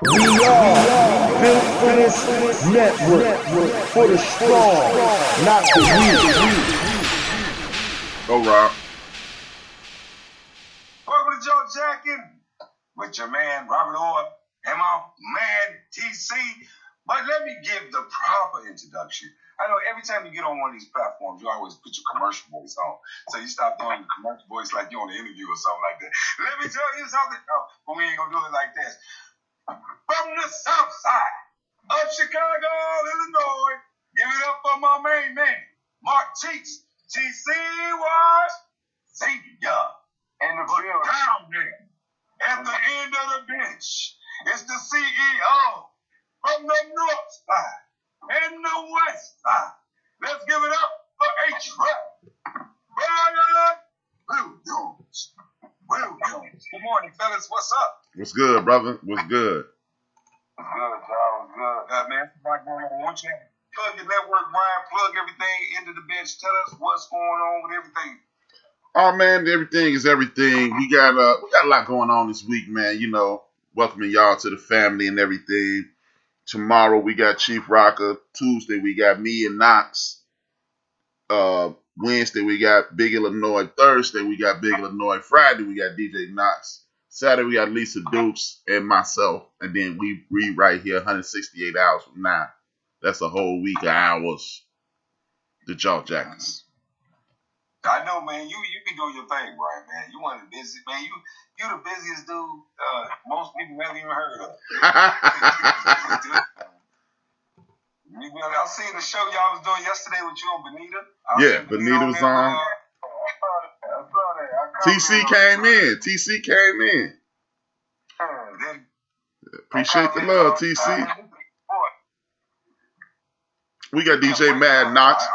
We are built for this network, for the strong, not the weak. Go, Rob. Welcome to Joe Jackin with your man Robert Orr and my man TC. But let me give the proper introduction. I know every time you get on one of these platforms, you always put your commercial voice on. So you start throwing the commercial voice like you're on an interview or something like that. Let me tell you something. No, but we ain't going to do it like this. From the south side of Chicago, Illinois, give it up for my main man, Mark Cheeks, TC was Senior. And the down there at the end of the bench is the CEO from the north side and the west side. Let's give it up for H-Rap. Brian Williams. Good morning, fellas. What's up? What's good, brother? What's good? What's good, y'all? What's good? Man, what's going on? Won't you plug your network, Brian? Plug everything into the bench. Tell us what's going on with everything. Oh man, everything is everything. We got a lot going on this week, man. You know, welcoming y'all to the family and everything. Tomorrow we got Chief Rocker. Tuesday we got me and Knox. Wednesday we got Big Illinois. Thursday we got Big Illinois. Friday we got DJ Knox. Saturday we got Lisa Dukes and myself. And then we read right here 168 hours from now. That's a whole week of hours. The Jaw Jackets. I know, man. You be doing your thing, Brian, man. You one of the busiest, man. You the busiest dude most people never even heard of. I seen the show y'all was doing yesterday with you and Benita. Yeah, Benita was on. I saw that. TC came in. Appreciate the love, TC. We got DJ Mad Knox.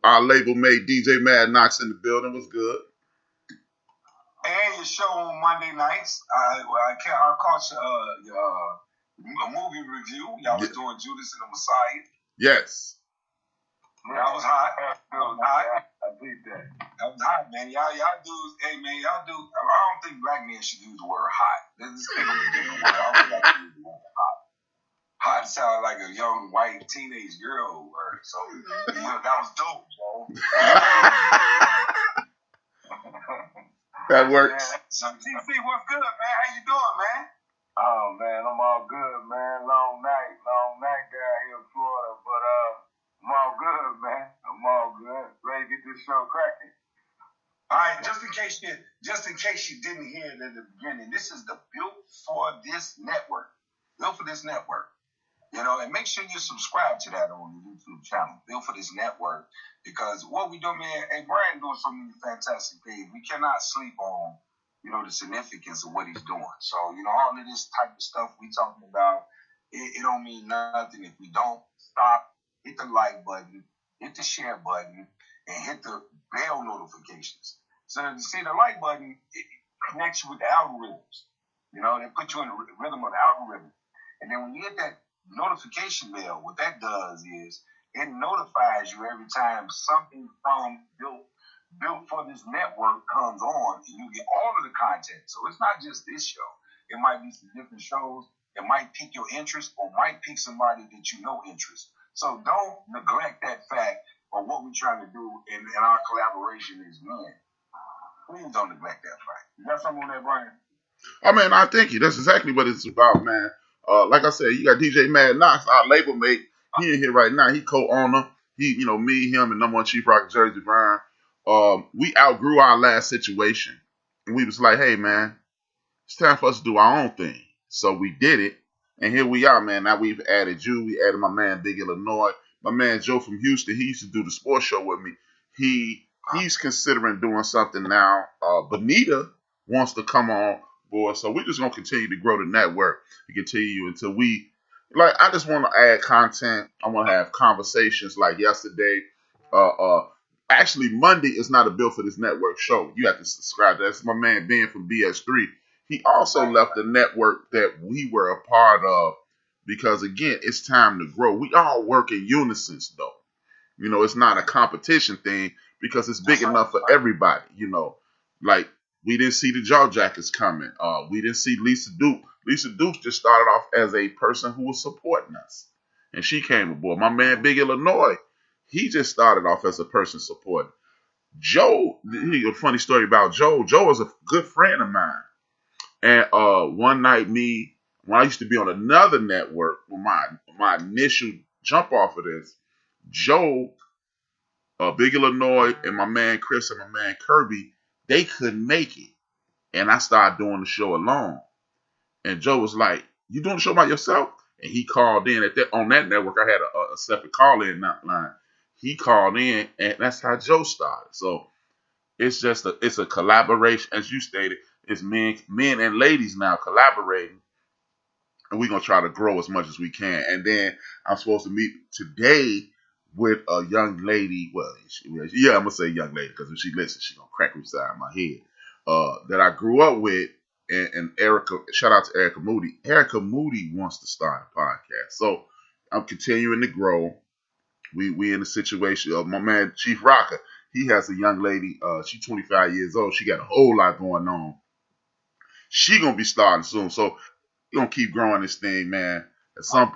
Our label mate DJ Mad Knox in the building. Was good. And your show on Monday nights. I caught a movie review. Y'all was doing Judas and the Messiah. Yes. That was hot. I believe that. That was hot, man. Y'all dudes, hey man, y'all do. I don't think black men should use the word hot. Let's just think of a different word. I don't like to use the word hot. Hot sound like a young white teenage girl word. So that was dope, bro. That works. So TC, what's good, man? How you doing, man? Oh man, I'm all good, man. Long night down here in Florida, but I'm all good, man. I'm all good. Ready to get this show cracking. All right, just in case you didn't hear it in the beginning, this is the Built for This Network. Built for This Network. You know, and make sure you subscribe to that on the YouTube channel, Built for This Network, because what we do, man, and Brian doing so many fantastic things. We cannot sleep on, the significance of what he's doing. So, all of this type of stuff we talking about, it don't mean nothing if we don't stop, hit the like button, hit the share button, and hit the bell notifications. So, you see, the like button, it connects you with the algorithms. They put you in the rhythm of the algorithm. And then when you hit that notification bell, what that does is it notifies you every time something from Built for This Network comes on, and you get all of the content. So it's not just this show. It might be some different shows. It might pique your interest or might pique somebody that interest. So don't neglect that fact of what we're trying to do in our collaboration as men. Please don't neglect that fact. You got something on that, Brian? I mean, I thank you. That's exactly what it's about, man. Like I said, you got DJ Mad Knox, our label mate. He in here right now. He co-owner. He, me, him, and number one Chief Rock Jersey Brian. We outgrew our last situation. And we was like, hey, man, it's time for us to do our own thing. So we did it. And here we are, man. Now we've added you. We added my man, Big Illinois. My man, Joe from Houston. He used to do the sports show with me. He's considering doing something now. Benita wants to come on board. So we're just going to continue to grow the network and continue until we, I just want to add content. I want to have conversations like yesterday. Actually, Monday is not a Built for This Network show. You have to subscribe. That's my man Ben from BS3. He also left the network that we were a part of because, again, it's time to grow. We all work in unison, though. It's not a competition thing because it's big enough for everybody. Like, we didn't see the Jaw Jackets coming. We didn't see Lisa Duke Lisa Dukes just started off as a person who was supporting us. And she came aboard. My man, Big Illinois, he just started off as a person supporting. Joe, a funny story about Joe. Joe is a good friend of mine. And one night, when I used to be on another network, with my initial jump off of this, Joe, Big Illinois, and my man Chris and my man Kirby, they couldn't make it. And I started doing the show alone. And Joe was like, "You doing the show by yourself?" And he called in on that network. I had a separate call-in line. He called in, and that's how Joe started. So it's it's a collaboration, as you stated. It's men and ladies now collaborating, and we're gonna try to grow as much as we can. And then I'm supposed to meet today with a young lady. Well, I'm gonna say young lady because if she listens, she's gonna crack me side my head. That I grew up with, and Erica. Shout out to Erica Moody. Erica Moody wants to start a podcast, so I'm continuing to grow. We in a situation of my man Chief Rocker. He has a young lady. She's 25 years old. She got a whole lot going on. She gonna be starting soon, so we're gonna keep growing this thing, man. At some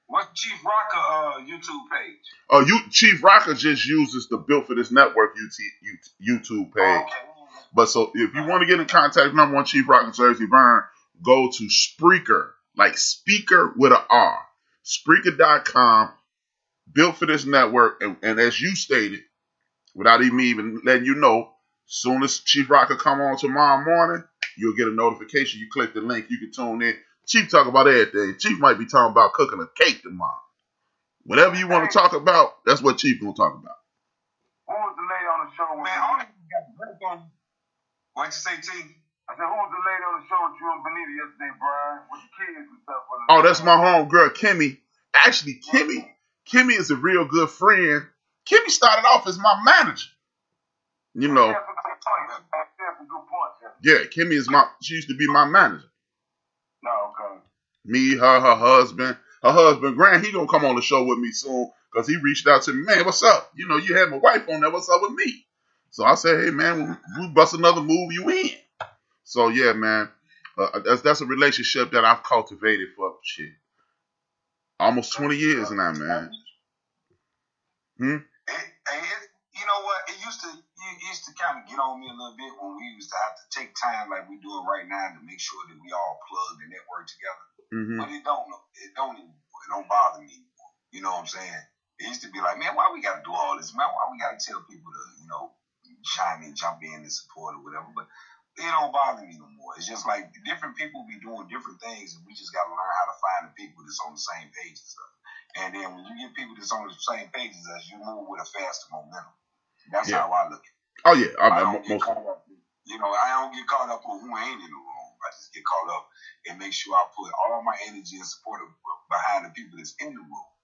What's Chief Rocker YouTube page? Chief Rocker just uses the Built for This Network YouTube page. Okay. But so if you want to get in contact, number one, Chief Rocker Jersey Burn, go to Spreaker, like speaker with an R, Spreaker.com, Built for This Network, and as you stated, without even letting you know, soon as Chief Rocker come on tomorrow morning, you'll get a notification. You click the link, you can tune in. Chief talk about everything. Chief might be talking about cooking a cake tomorrow. Whatever you want to talk about, that's what Chief gonna talk about. Who was the lady on the show? Man, I don't even got the break on. What'd you say, T? I said, who was the lady on the show with you and Benita yesterday, Brian? With the kids and stuff. Oh, that's my homegirl, Kimmy. Actually, Kimmy is a real good friend. Kimmy started off as my manager. You know. Yeah, Kimmy she used to be my manager. No, okay. Me, her husband. Her husband, Grant, he gonna come on the show with me soon because he reached out to me. Man, what's up? You know, you had my wife on there. What's up with me? So I said, hey, man, we bust another move you in. So, yeah, man, that's a relationship that I've cultivated for, almost 20 years now, man. You know what? It used to kind of get on me a little bit when we used to have to take time like we doing right now to make sure that we all plug the network together. Mm-hmm. But it don't bother me anymore. You know what I'm saying? It used to be like, man, why we got to do all this, man? Why we got to tell people to, chime in, jump in and support or whatever? But it don't bother me no more. It's just like different people be doing different things, and we just got to learn how to find the people that's on the same page and stuff. And then when you get people that's on the same pages as you, move with a faster momentum. That's how I look at it. Oh, yeah. I don't get caught up. I don't get caught up on who ain't in the room. I just get caught up and make sure I put all my energy and support behind the people that's in the room.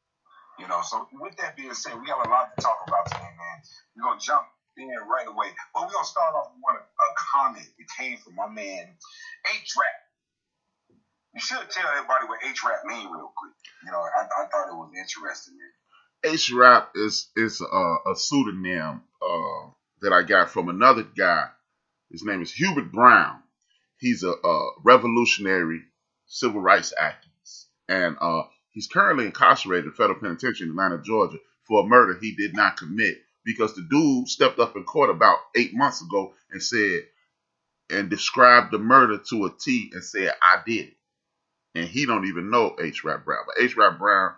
So with that being said, we got a lot to talk about today, man. We're going to jump in right away. But we're going to start off with a comment that came from my man, H-Rap. You should tell everybody what H-Rap mean real quick. I thought it was interesting, man. H-Rap is a pseudonym that I got from another guy. His name is Hubert Brown. He's a revolutionary civil rights activist. And he's currently incarcerated in federal penitentiary in Atlanta, Georgia, for a murder he did not commit because the dude stepped up in court about 8 months ago and described the murder to a T and said, I did it. And he don't even know H-Rap Brown. But H-Rap Brown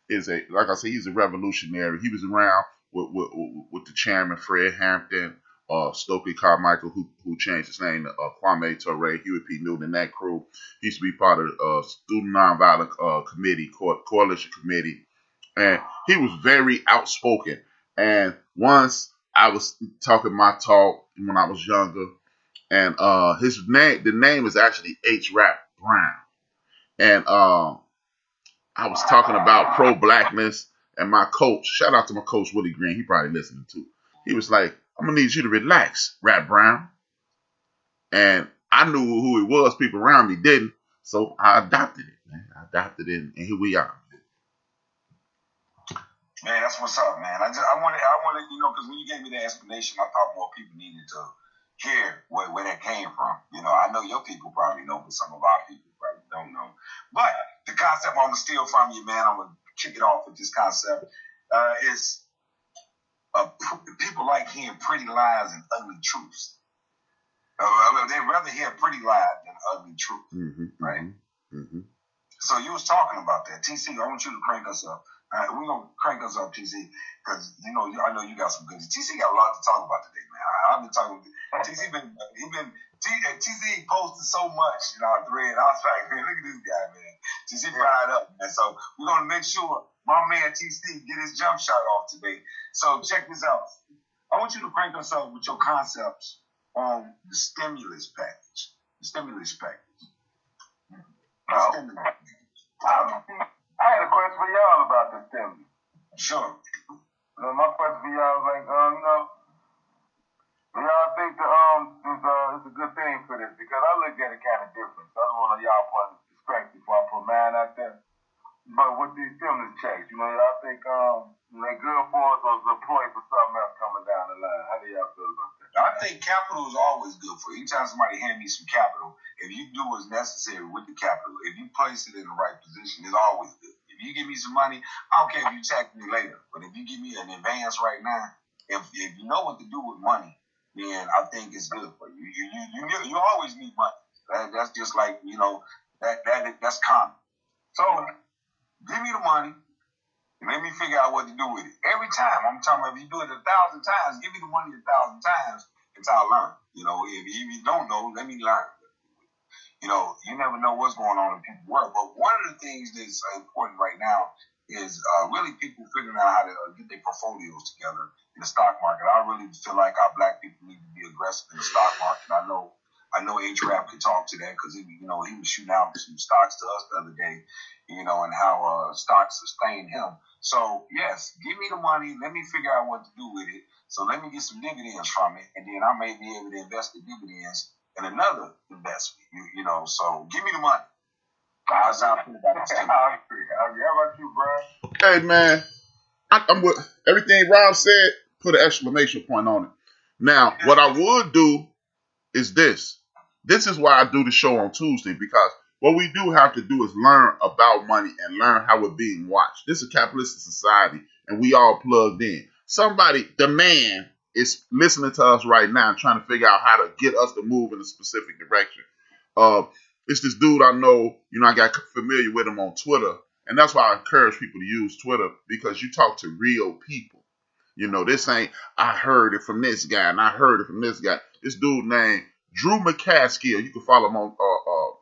is like I said, he's a revolutionary. He was around with the chairman, Fred Hampton, Stokely Carmichael, who changed his name to Kwame Ture, Huey P. Newton, and that crew. He used to be part of the Student Nonviolent Committee, Coalition Committee. And he was very outspoken. And once I was talking my talk when I was younger, and the name is actually H-Rap Brown. And I was talking about pro-blackness, and my coach, shout out to my coach, Willie Green, he probably listening too. He was like, I'm going to need you to relax, Rap Brown. And I knew who it was. People around me didn't. So I adopted it, man. And here we are. Man, that's what's up, man. I wanted, because when you gave me the explanation, I thought more people needed to hear where that came from. I know your people probably know, but some of our people probably Don't know. But the concept I'm gonna steal from you, man. I'm gonna kick it off with this concept. Is people like hearing pretty lies and ugly truths. They'd rather hear pretty lies than ugly truth, right? So you was talking about that, TC. I want you to crank us up. We're gonna crank us up, TC, because I know you got some good. TC got a lot to talk about today, man. I've been talking. TC TC posted so much in our thread. I was like, man, look at this guy, man. TC fired up, man. So we're gonna make sure my man TC get his jump shot off today. So check this out. I want you to crank us up with your concepts on the stimulus package. The stimulus package. I had a question for y'all about the stimulus. Sure. My question for y'all is like, do y'all think it's a good thing for this? Because I look at it kind of different. So I don't want y'all point of perspective before I put mine out there. But with these stimulus checks, y'all think they're good for us or is it a ploy for something else coming down the line? How do y'all feel about that? I think capital is always good for you. Anytime somebody hand me some capital, if you do what's necessary with the capital, if you place it in the right position, it's always good. If you give me some money, I don't care if you tax me later. But if you give me an advance right now, if you know what to do with money, then I think it's good for you. You always need money. That's just like, that's common. So give me the money. And let me figure out what to do with it. Every time, I'm talking about if you do it 1,000 times, give me the money 1,000 times until I learn. If you don't know, let me learn. You never know what's going on in people's world. But one of the things that's important right now is really people figuring out how to get their portfolios together in the stock market. I really feel like our black people need to be aggressive in the stock market. I know H-Rap could talk to that because he was shooting out some stocks to us the other day, and how stocks sustain him. So yes, give me the money. Let me figure out what to do with it. So let me get some dividends from it, and then I may be able to invest the dividends in another investment. So give me the money. That's how I feel about it. I agree. How about you, Brian? Okay, man. I'm with everything Rob said. Put an exclamation point on it. Now, what I would do is this. This is why I do the show on Tuesday, because what we do have to do is learn about money and learn how we're being watched. This is a capitalistic society, and we all plugged in. The man, is listening to us right now and trying to figure out how to get us to move in a specific direction. It's this dude I know, I got familiar with him on Twitter, and that's why I encourage people to use Twitter, because you talk to real people. This ain't, I heard it from this guy, and I heard it from this guy. This dude named Drew McCaskill. You can follow him on,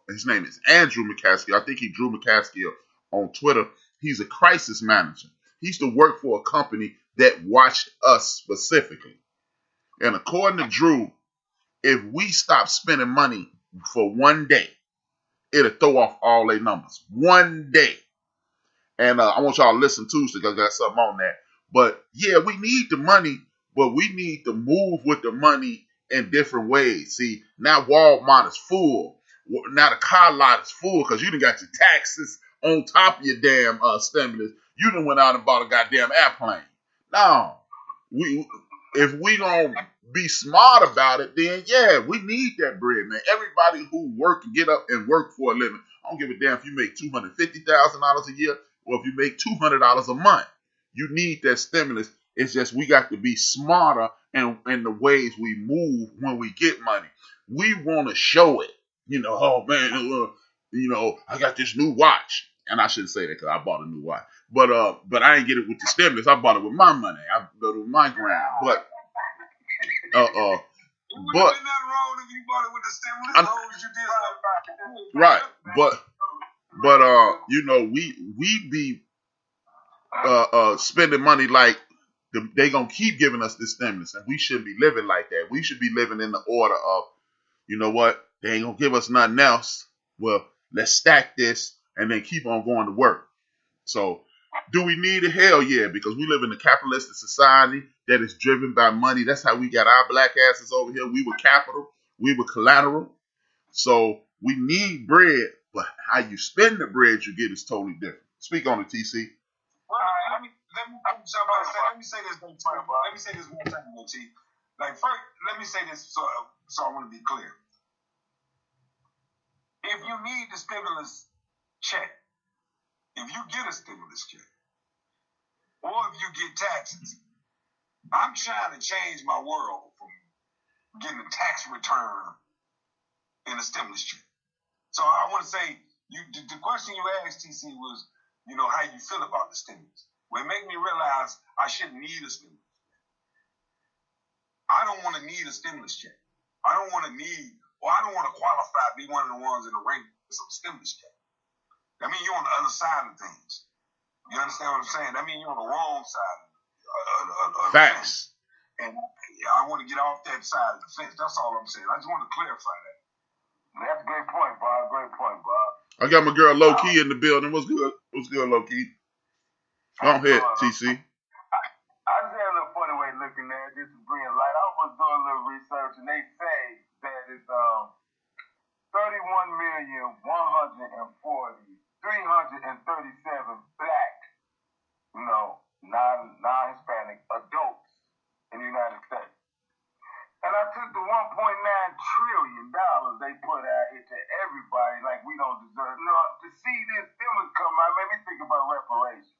his name is Andrew McCaskill. I think he Drew McCaskill on Twitter. He's a crisis manager. He used to work for a company that watched us specifically. And according to Drew, if we stop spending money for one day, it'll throw off all their numbers. One day. And I want y'all to listen to because I got something on that. But yeah, we need the money, but we need to move with the money in different ways. See, now Walmart is full. Now the car lot is full because you done got your taxes on top of your damn stimulus. You done went out and bought a goddamn airplane. Now, if we gonna be smart about it, then yeah, we need that bread, man. Everybody who work and get up and work for a living, I don't give a damn if you make $250,000 a year or if you make $200 a month. You need that stimulus. It's just we got to be smarter in the ways we move when we get money. We want to show it. Oh man, I got this new watch. And I shouldn't say that because I bought a new watch. But I ain't get it with the stimulus. I bought it with my money. I got it with my ground. But It wouldn't have been nothing wrong if you bought it with the stimulus. As long as you did something. Right. But we be spending money like they gonna keep giving us this stimulus, and we shouldn't be living like that. We should be living in the order of, you know what, they ain't gonna give us nothing else. Well, let's stack this and then keep on going to work. So, do we need it? Hell yeah, because we live in a capitalistic society that is driven by money. That's how we got our black asses over here. We were capital, we were collateral. So we need bread, but how you spend the bread you get is totally different. Speak on it, TC. Well, let me say this one time. Let me say this one time, T. Like first, let me say this so I want to be clear. If you need the stimulus check, if you get a stimulus check, or if you get taxes, I'm trying to change my world from getting a tax return in a stimulus check. So I want to say, the question you asked, TC, was, how you feel about the stimulus. Well, it made me realize I shouldn't need a stimulus. I don't want to need a stimulus check. I don't want to qualify to be one of the ones in the ring for some stimulus check. That means you're on the other side of things. You understand what I'm saying? That means you're on the wrong side of the fence. And I want to get off that side of the fence. That's all I'm saying. I just want to clarify that. That's a great point, Bob. Great point, Bob. I got my girl Low Key in the building. What's good? What's good, Low Key? Go ahead, TC. I just had a little funny way of looking at it, just to bring it light. I was doing a little research, and they say that it's 31,140,337 black, non-Hispanic adults in the United States. And I took the $1.9 trillion they put out here to everybody like we don't deserve. To see this stimulus come out made me think about reparations.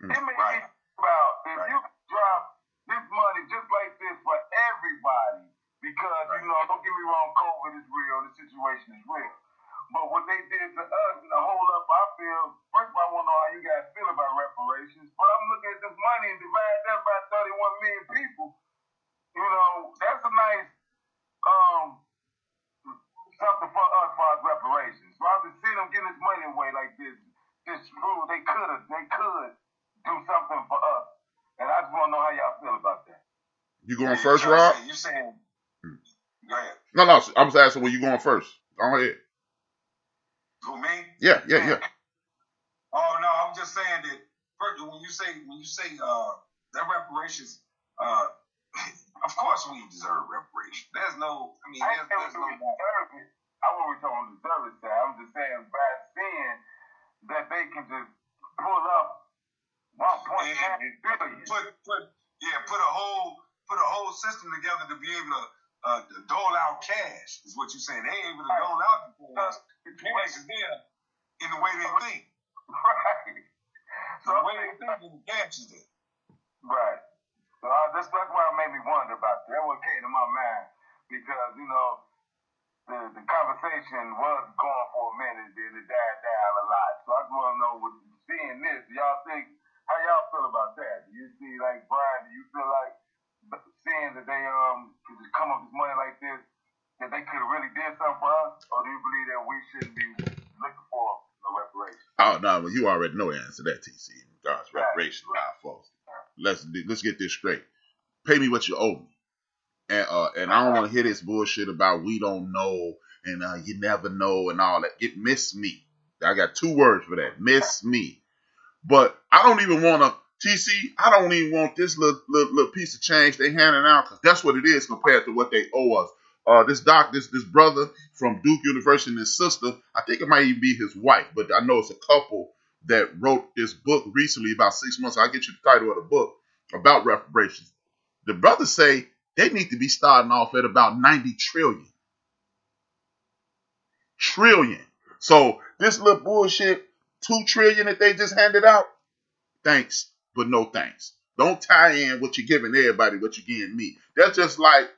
It made me think about if you drop this money just like this for everybody, because, don't get me wrong, COVID is real, the situation is real. But what they did to us and the hold up, I feel, first of all, I want to know how you guys feel about reparations, but I'm looking at this money and divide that by 31 million people. That's a nice something for us for our reparations. Rather than see them getting this money away like this rule, they could do something for us. And I just want to know how y'all feel about that. You going first, Rob? You saying? Go ahead. No, I was asking when you going first. Go ahead. Who, me? Yeah. Oh no, I'm just saying that first, when you say that reparations, of course we deserve reparations. There's no, there's no. I won't return on the deserve side. I'm just saying by seeing that they can just pull up 1.9 billion. Put a whole system together to be able to dole out cash. Is what you're saying? They able to dole out the cash in the way they think. Right. So the way they think, the cash is there. Right. So that's why it made me wonder about that. That what came to my mind because the conversation was going for a minute, then it died down a lot. So I just want to know, seeing this, y'all think how y'all feel about that? Do you see, like Brian? Do you feel like seeing that they could just come up with money like this, that they could have really did something for us, or do you believe that we shouldn't be looking for no reparations? Oh no, well, you already know the answer to that, TC. God's reparations, right, folks. Let's get this straight. Pay me what you owe me. And I don't want to hear this bullshit about we don't know and you never know and all that. It miss me. I got 2 words for that. Miss me. But I don't even want to, TC, I don't even want this little piece of change they handing out because that's what it is compared to what they owe us. This brother from Duke University and his sister, I think it might even be his wife, but I know it's a couple that wrote this book recently, about 6 months. I'll get you the title of the book about reparations. The brothers say they need to be starting off at about 90 trillion. So this little bullshit, 2 trillion that they just handed out, thanks, but no thanks. Don't tie in what you're giving everybody, what you're giving me. That's just like,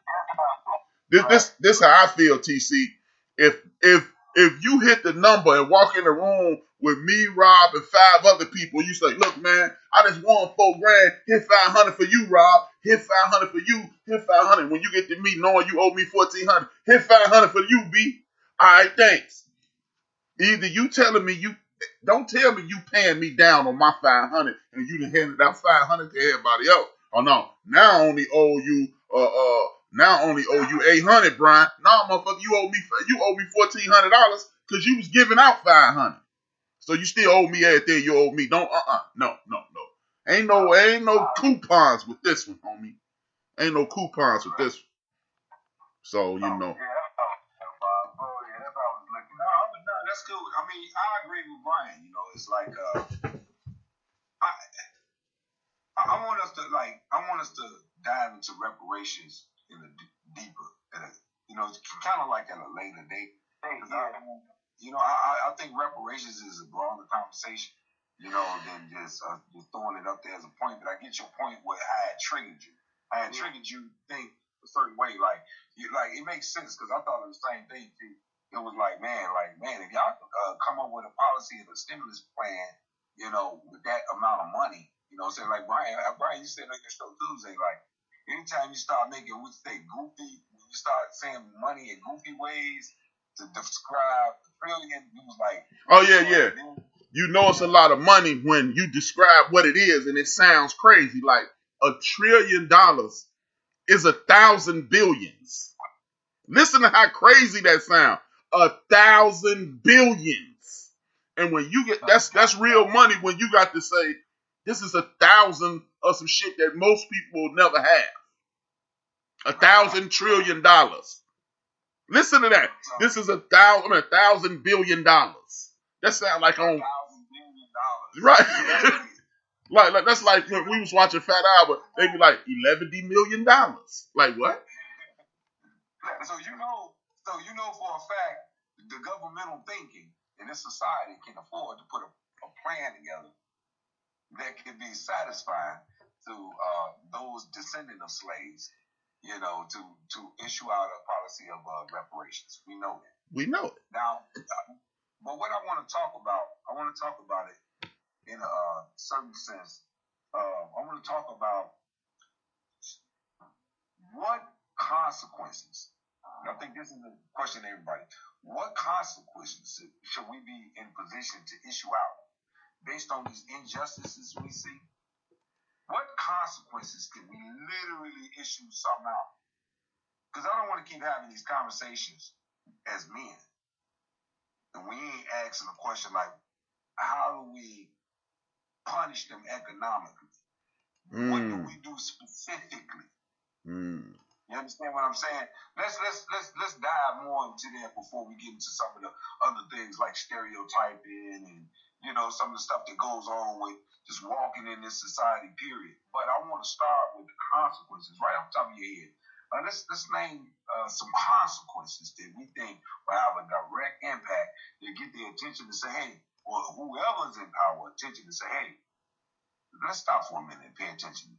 this how I feel, TC. If you hit the number and walk in the room with me, Rob, and 5 other people, you say, look, man, I just won $4,000. Hit 500 for you, Rob. Hit 500 for you. Hit 500. When you get to me knowing you owe me 1,400, hit 500 for you, B. All right, thanks. Either you telling me don't tell me you paying me down on my 500 and you done handed out 500 to everybody else. Oh no, now I only owe you 800, Brian. No, motherfucker, you owe me $1,400 because you was giving out 500. So you still owe me everything you owe me. Don't no. Ain't no coupons with this one, homie. Ain't no coupons with this one. So you know. No, that's cool. I mean, I agree with Brian. It's like I want us to dive into reparations in a deeper, it's kind of like at a later date. You know, I think reparations is a broader conversation, you know, than just throwing it up there as a point. But I get your point where I had triggered you. I had triggered you to think a certain way. Like it makes sense because I thought of the same thing too. It was like, man, if y'all come up with a policy of a stimulus plan, you know, with that amount of money, you know, say like Brian, you said on your show Tuesday, like anytime you start making, we say goofy, you start saying money in goofy ways to describe the trillion, he was like, oh yeah. You know it's a lot of money when you describe what it is and it sounds crazy. Like $1 trillion is 1,000 billions. Listen to how crazy that sounds. 1,000 billions. And when you get that's real money when you got to say this is 1,000 of some shit that most people will never have. $1,000 trillion. Listen to that. This is $1,000 billion. That sounds like on right. like that's like when we was watching Fat Albert, they'd be like $11 million. Like what? So you know for a fact the governmental thinking in this society can afford to put a plan together that can be satisfying to those descendant of slaves, you know, to issue out a policy of reparations. We know that. We know it. Now, but what I want to talk about it in a certain sense. I want to talk about what consequences. And I think this is a question to everybody. What consequences should we be in position to issue out based on these injustices we see? What consequences can we literally issue some out? Because I don't want to keep having these conversations as men. And we ain't asking a question like, how do we punish them economically? What do we do specifically? You understand what I'm saying? Let's dive more into that before we get into some of the other things like stereotyping and, you know, some of the stuff that goes on with just walking in this society, period. But I want to start with the consequences right off the top of your head. Let's name some consequences that we think will have a direct impact to get their attention to say, hey, or whoever's in power attention to say, hey, let's stop for a minute and pay attention.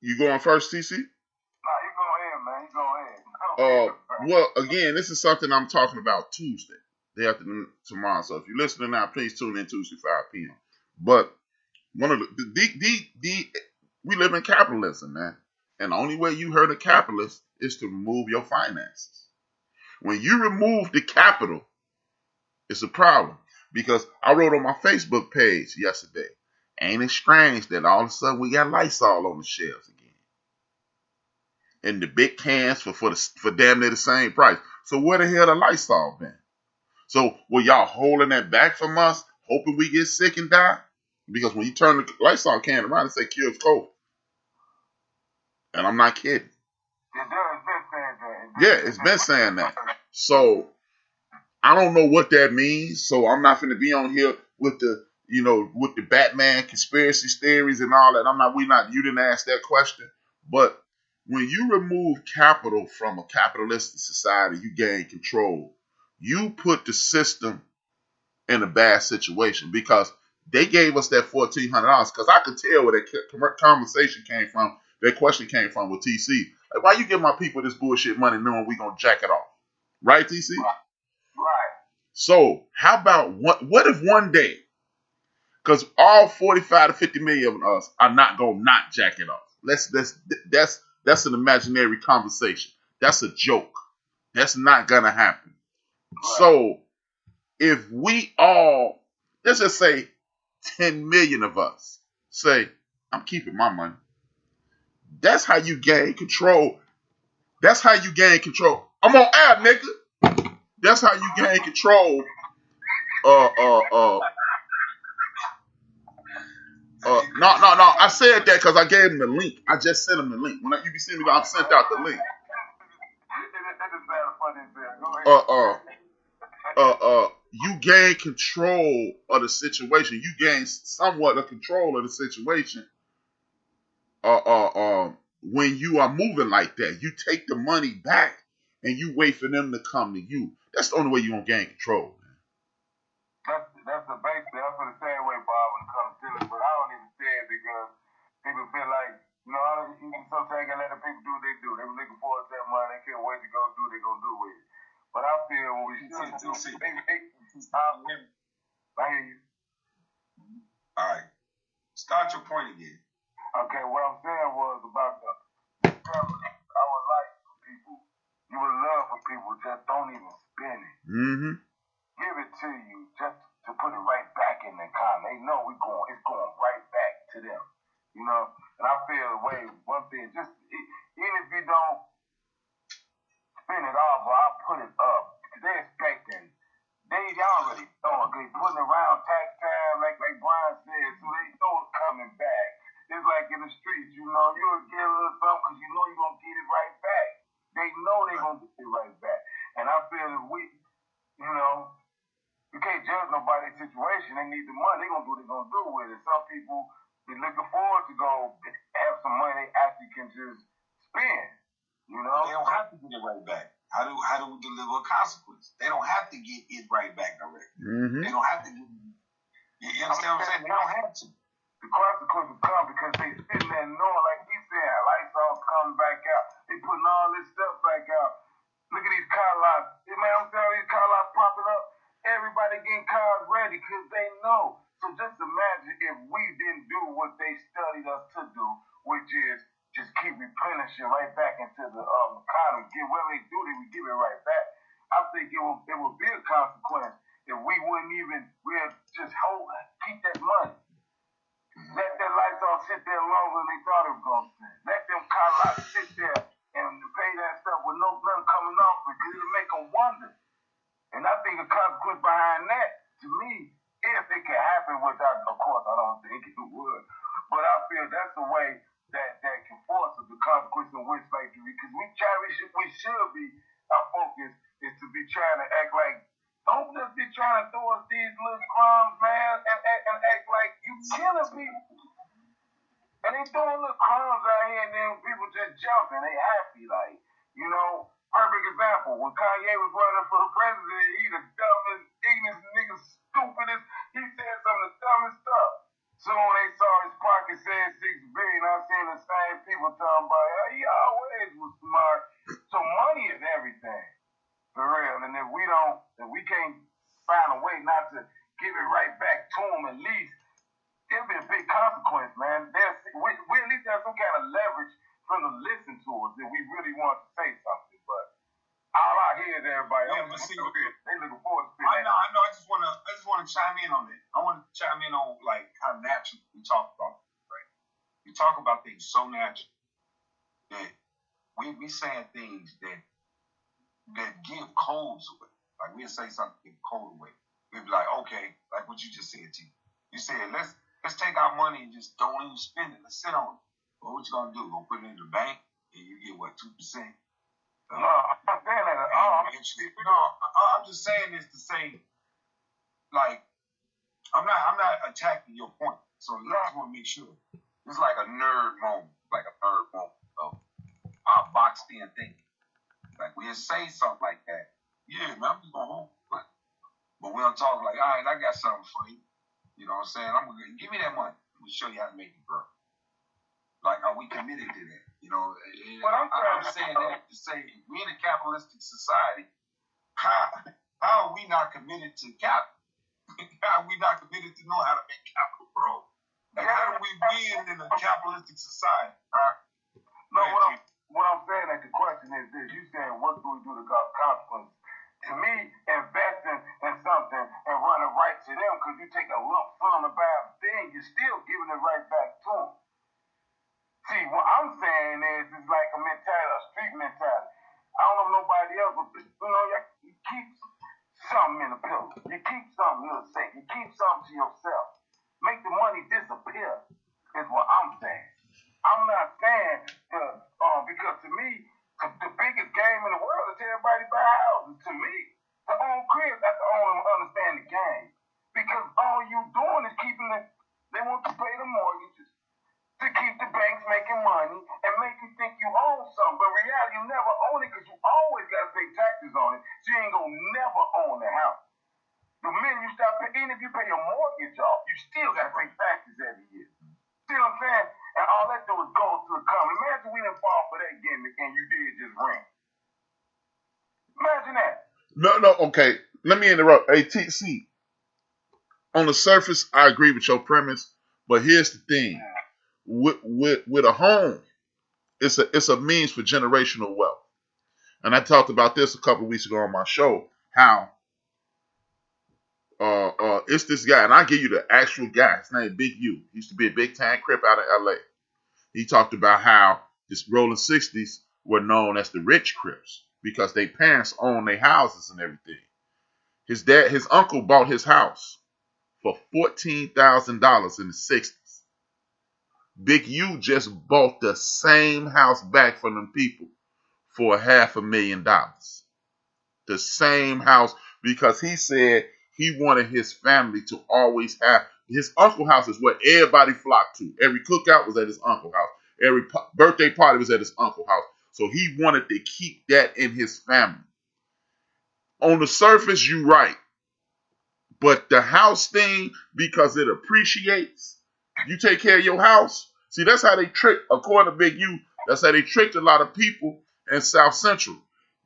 You going first, TC? Nah, you go ahead, man. You go ahead. Well, again, this is something I'm talking about Tuesday, day after tomorrow. So if you're listening now, please tune in Tuesday 5 p.m. But one of we live in capitalism, man, and the only way you hurt a capitalist is to remove your finances. When you remove the capital, it's a problem. Because I wrote on my Facebook page yesterday, ain't it strange that all of a sudden we got Lysol on the shelves again? And the big cans for damn near the same price. So where the hell the Lysol been? So were y'all holding that back from us, hoping we get sick and die? Because when you turn the Lysol can around, it say cures COVID. And I'm not kidding. Yeah, it's been saying that. So I don't know what that means, so I'm not going to be on here with the Batman conspiracy theories and all that. You didn't ask that question. But when you remove capital from a capitalistic society, you gain control. You put the system in a bad situation because they gave us that $1,400 because I could tell where that conversation came from, that question came from with TC. Like, why you give my people this bullshit money knowing we going to jack it off? Right, TC? Right. So how about what if one day, because all 45 to 50 million of us are not going to not jack it off. That's an imaginary conversation. That's a joke. That's not going to happen. Right. So if we all, let's just say 10 million of us say, I'm keeping my money. That's how you gain control. I'm on air, nigga. That's how you gain control. No. I said that because I gave him the link. I just sent him the link. When you be seeing me, I've sent out the link. You gain control of the situation. You gain somewhat of control of the situation. When you are moving like that, you take the money back and you wait for them to come to you. That's the only way you gonna gain control, man. That's the basically. I feel the same way, Bob, when it comes to it. But I don't even say it because people feel like, sometimes you gotta let the people do what they do. They were looking forward to that money. They can't wait to go do what they gonna do with it. But I feel what we should do. I hear you. All right. Start your point again. Okay, what I'm saying was about the I would like for people, you would love for people just don't even spend it. Mm-hmm. Give it to you just to put it right back in the economy. They know it's going right back to them. And I feel the way one thing, just even if you don't spend it all, but I'll put it up. They're expecting. Y'all already know it. They putting around tax time, like Brian said, so they know it's coming back. It's like in the streets, you'll get a little something because you know you're going to get it right back. They know they're going to get it right back. And I feel that you can't judge nobody's situation. They need the money. They're going to do what they're going to do with it. Some people, they're looking forward to go have some money they actually can just spend. They don't have to get it right back. How do we deliver a consequence? They don't have to get it right back directly. Mm-hmm. They don't have to. You understand what I'm saying? They don't have to. The consequences come because they sitting there knowing, like he said, lights all coming back out. They putting all this stuff back out. Look at these car lots. Man, I'm telling you, these car lots popping up. Everybody getting cars ready because they know. So just imagine if we didn't do what they studied us to do, which is just keep replenishing right back into the economy. Whatever they do, they would give it right back. I think it would be a consequence if we'd just keep that money. Let their lights all sit there longer than they thought it was going to sit. Let them car lots sit there and pay that stuff with nothing coming off because it'll make them wonder. And I think the consequence behind that, to me, if it can happen, which of course I don't think it would, but I feel that's the way that can force us, the consequence in which, like, because we should be, our focus is to be trying to act like, don't just be trying to throw us these little crumbs, man, and act like you killing people. And they throwing little crumbs out here, and then people just jumping. They happy, like, perfect example. When Kanye was running for the president, he the dumbest, ignorant nigga, stupidest. He said some of the dumbest stuff. Soon they saw his pocket saying $6 billion. I seen the same people talking about, he always was smart. So money is everything. For real. And if we can't find a way not to give it right back to them at least, it'll be a big consequence, man. We at least have some kind of leverage for them to listen to us if we really want to say something. But all I hear is everybody, they looking forward to it. I know. I just want to chime in on it. I want to chime in on like how natural we talk about it, right? We talk about things so natural that we saying things that give codes away. Like we'll say something give code away. We'll be like, okay, like what you just said to you. You said let's take our money and just don't even spend it. Let's sit on it. Well, what you gonna do? Gonna put it in the bank and you get what, 2%? No, I'm not saying that at all. I'm just saying this to say, like, I'm not attacking your point. So I just want to make sure. It's like a nerd moment of our boxed in thinking. Like we'll say something like that. Yeah, man, I'm just going home. But we'll talk like, all right, I got something for you. You know what I'm saying? I'm gonna give me that money. I'm gonna show you how to make it grow. Like, are we committed to that? I'm saying that to say we in a capitalistic society. How are we not committed to capital? How are we not committed to know how to make capital grow? Like, how do we win in a capitalistic society? No, what I'm saying, like, the question is this. You saying, what do we do to cause consequences? To me, investing in something and running right to them, because you take a lump sum of bad thing, you're still giving it right back to them. See, what I'm saying is, it's like a mentality, a street mentality. I don't know nobody else, but, you keep something in the pillow. You keep something in the safe. You keep something to yourself. Make the money disappear, is what I'm saying. I'm not saying, because to me, the biggest game in the world is everybody buy houses. To me, to own cribs, that's the only understand the game. Because all you doing is keeping they want to pay the mortgages, to keep the banks making money, and make you think you you own something, but in reality, you never own it because you always got to pay taxes on it. So you ain't going to never own the house. The minute you start paying, even if you pay your mortgage off, you still got to pay taxes every year. See what I'm saying? And all that do is go to the company. Imagine we didn't fall for that gimmick and you did just rent. Imagine that. No, okay. Let me interrupt. Hey, TC, on the surface, I agree with your premise, but here's the thing. With a home, it's a means for generational wealth. And I talked about this a couple of weeks ago on my show, how it's this guy, and I'll give you the actual guy. His name Big U. He used to be a big time crip out of LA. He talked about how this rolling 60s were known as the rich crips because their parents owned their houses and everything. His uncle bought his house for $14,000 in the 60s. Big U just bought the same house back from them people for $500,000. The same house, because he said he wanted his family to always have his uncle's house is what everybody flocked to. Every cookout was at his uncle's house. Every birthday party was at his uncle's house. So he wanted to keep that in his family. On the surface, you're right. But the house thing, because it appreciates, you take care of your house. See, that's how they trick, according to Big U, that's how they tricked a lot of people in South Central.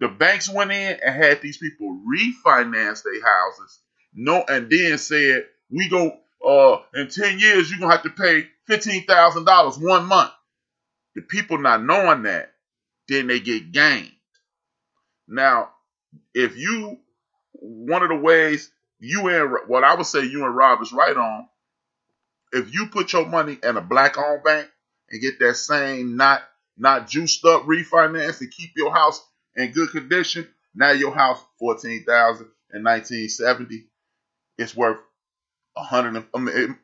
The banks went in and had these people refinance their houses, and then said, we go, in 10 years, you're going to have to pay $15,000 1 month. The people not knowing that, then they get gained. Now, if you, one of the ways what I would say you and Rob is right on, if you put your money in a black-owned bank and get that same not juiced up refinance and keep your house in good condition, now your house $14,000 in 1970, it's worth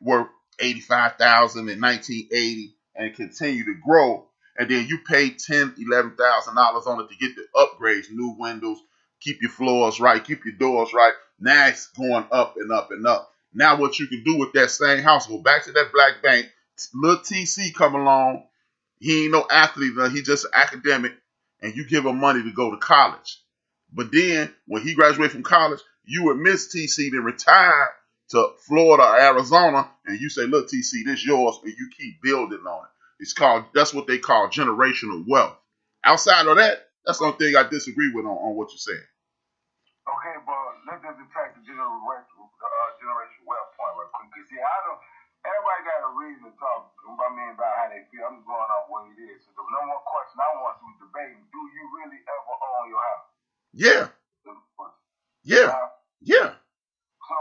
worth $85,000 in 1980 and continue to grow. And then you pay $10,000, $11,000 on it to get the upgrades, new windows, keep your floors right, keep your doors right. Now it's going up and up and up. Now what you can do with that same house, go back to that black bank, little TC come along. He ain't no athlete, he just an academic, and you give him money to go to college. But then when he graduated from college, you and Miss TC then retire to Florida or Arizona, and you say, look, TC, this yours, and you keep building on it. That's what they call generational wealth. Outside of that, that's the only thing I disagree with on what you're saying. Okay, but let's just attack the generational wealth point real quick. Because see, everybody got a reason to talk about how they feel. I'm just going on what it is. So the number one question I want to debate: do you really ever own your house? Yeah. Yeah. Yeah. So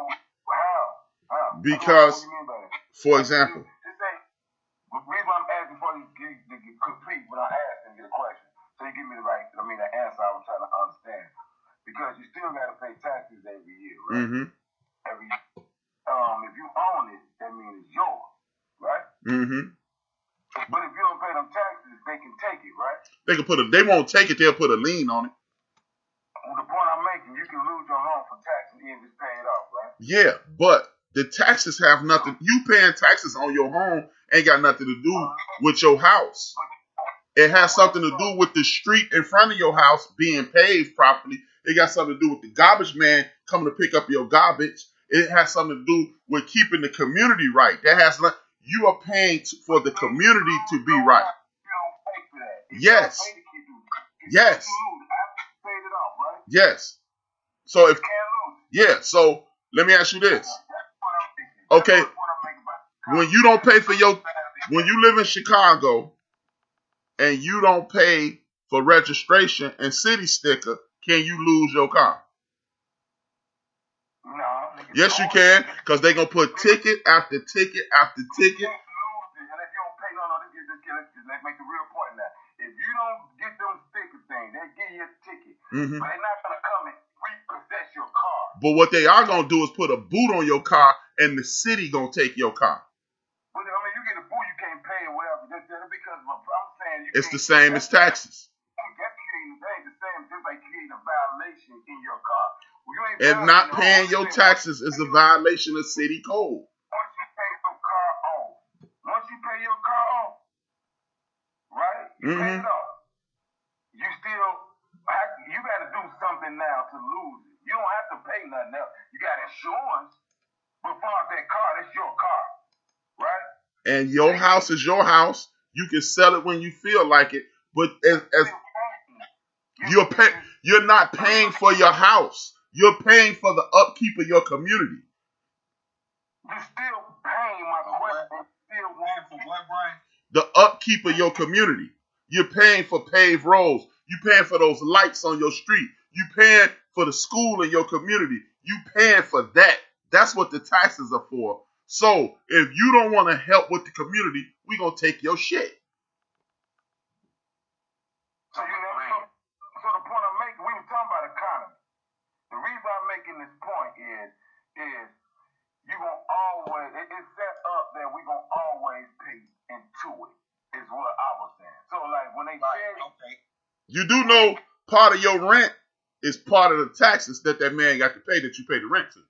how? Because, what do you mean by that? For example, the reason I'm asking before you get complete when I ask and get a question, so you give me the answer I was trying to understand. Because you still got to pay taxes every year, right? Mm-hmm. Every year. If you own it, that means it's yours, right? Mm-hmm. But if you don't pay them taxes, they can take it, right? They won't take it, they'll put a lien on it. Well, the point I'm making, you can lose your home for taxes even if it's paid off, right? Yeah, but the taxes have nothing. You paying taxes on your home ain't got nothing to do with your house. It has something to do with the street in front of your house being paved properly. It got something to do with the garbage man coming to pick up your garbage. It has something to do with keeping the community right. You are paying for the community to be right. You don't pay for that. Yes. Yes. Yes. So so let me ask you this. Okay. When you don't pay for when you live in Chicago and you don't pay for registration and city sticker, can you lose your car? No. Yes, you can, because they're going to put ticket after ticket after ticket. And if you don't pay, let's make the real point now. If you don't get them sticker things, they give you a ticket. Mm-hmm. But they're not going to come and repossess your car. But what they are going to do is put a boot on your car, and the city going to take your car. But you get a boot, you can't pay or whatever. That's because I'm saying it's the same as taxes. That's the same, just like creating a violation in your car. And not paying your taxes is a violation of city code. Once you pay your car off, right? You pay it off. it now to lose it. You don't have to pay nothing else. You got insurance, but as far as that car, that's your car, right? And your house is your house. You can sell it when you feel like it, but as you're not paying for your house. You're paying for the upkeep of your community. You're still paying my question. Still paying for what, Brian? The upkeep of your community. You're paying for paved roads. You're paying for those lights on your street. You're paying for the school in your community. You're paying for that. That's what the taxes are for. So if you don't want to help with the community, we're going to take your shit. So, so the point I'm making, we were talking about economy. The reason I'm making this point is you're going to always, it's set up that we're going to always pay into it, is what I was saying. So, like, when they say, okay. You do know part of your rent is part of the taxes that man got to pay that you pay the rent to.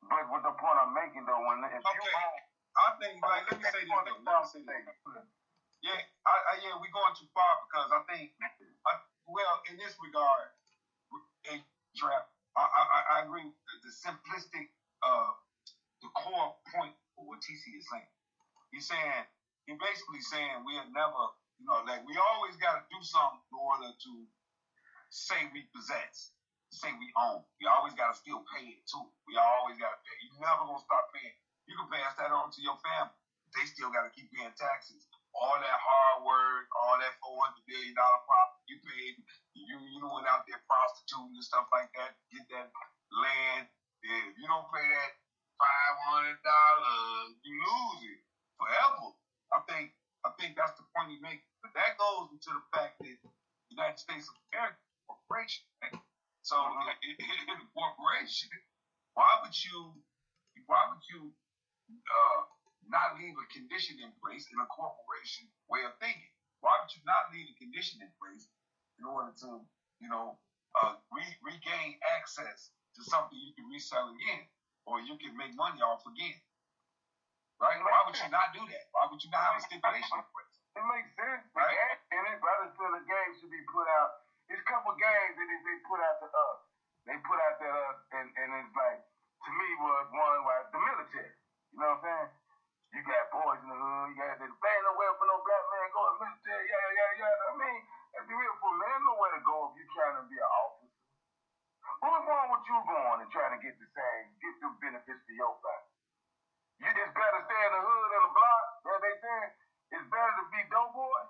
But what the point I'm making, though, if you I think, like, let me say this, though. Yeah, we're going too far because I think, in this regard, I agree with the simplistic, the core point of what TC is saying. He's basically saying we'll never, like we always got to do something in order to say we possess, say we own. We always got to still pay it too. We always got to pay. You're never going to stop paying. You can pass that on to your family. They still got to keep paying taxes. All that hard work, all that $400 billion profit you paid, you went out there prostituting and stuff like that, get that land. If you don't pay that $500, you lose it forever. I think that's the point he makes. But that goes into the fact that the United States of America is a corporation. So in a corporation, why would you not leave a condition in place in a corporation way of thinking? Why would you not leave a condition in place in order to, regain access to something you can resell again or you can make money off again? Right? Why would you not do that? Why would you not have a stipulation in place? It makes sense, right? And it, but I feel the game should be put out. There's a couple games that they put out to us. They put out to us, and it's like, to me, was one like the military. You know what I'm saying? You got boys in the hood, you got the band nowhere for no black man going to the military, yeah. I mean, that's the real for man, nowhere to go if you're trying to be an officer. What's wrong with you going and trying to get the benefits to your family? You just better stay in the hood and the block, that they saying, it's better to be dope boy?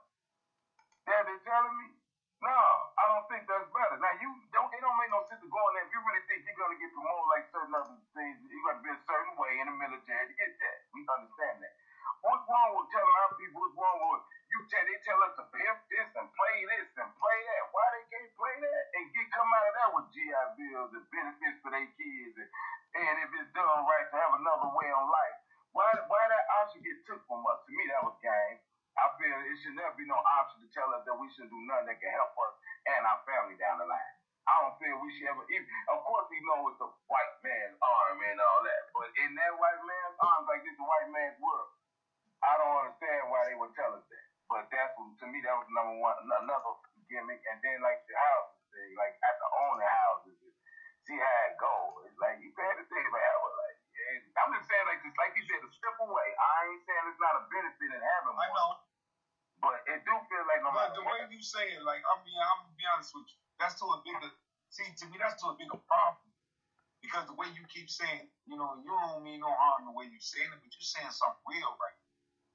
That they telling me? No, I don't think that's better. Now, it don't make no sense to go in there if you really think you're going to get promoted like certain other things. You're going to be a certain way in the military to get that. We understand that. What's wrong with telling our people what's wrong with they tell us to pimp this and play that. Why they can't play that and come out of that with GI bills and benefits for their kids and if it's done right to have another way of life? Why that option get took from us? To me, that was game. I feel it should never be no option to tell us that we should do nothing that can help us and our family down the line. I don't feel we should ever, of course we know it's the white man's arm and all that, but in that white man's arms, like this the white man's world, I don't understand why they would tell us that. But to me, that was number one, another gimmick. And then like the houses thing, like at the owner houses, see how it goes. It's like you pay the thing forever. Like, I'm just saying, like you said, the simple way. I ain't saying it's not a benefit in having one. I know. But it do feel like no matter the way you say it, like, I'm gonna be honest with you, that's to a bigger problem. Because the way you keep saying, you don't mean no harm the way you saying it, but you're saying something real right now.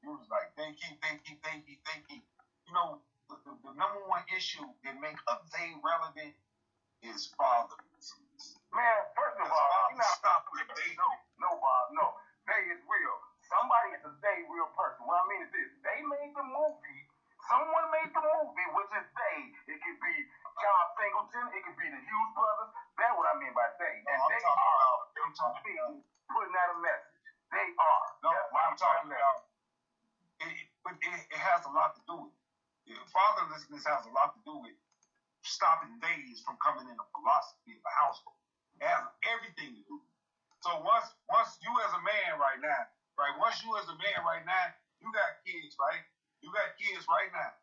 You was like, they keep. The number one issue that make a they relevant is fatherlessness. Man, first of all, stop with they. No, Bob, no. They is real. Somebody is a they real person. What I mean is this: they made the movie. Someone made the movie, which is they. It could be John Singleton. It could be the Hughes brothers. That's what I mean by they. And I'm talking about putting out a message. They are. No, what I'm talking about. It has a lot to do with it. Fatherlessness has a lot to do with stopping days from coming in a philosophy of a household. It has everything to do with it. So once you as a man right now, you got kids, right? You got kids right now.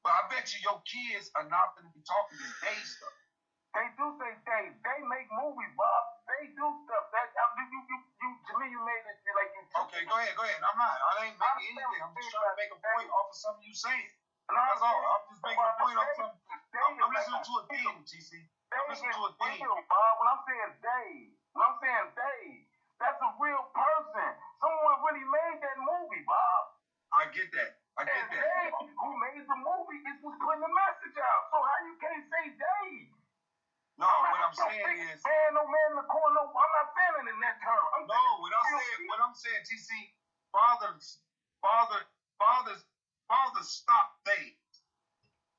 But I bet you your kids are not going to be talking this day stuff. do say they make movies, Bob. They do stuff. That to me, you made it like you. Okay, go ahead. I ain't making anything. I'm just trying to make a point off of something you saying. That's all. I'm just making a point off something. I'm listening to a theme, TC. I'm listening to a theme. Bob. When I'm saying they, that's a real person. Someone really made that movie, Bob. I get that. And they who made the movie is just putting the message out. So how you can't say they? No, what I'm saying is, no man in the corner. I'm not saying it in that term. What I'm saying, TC, fathers stop things.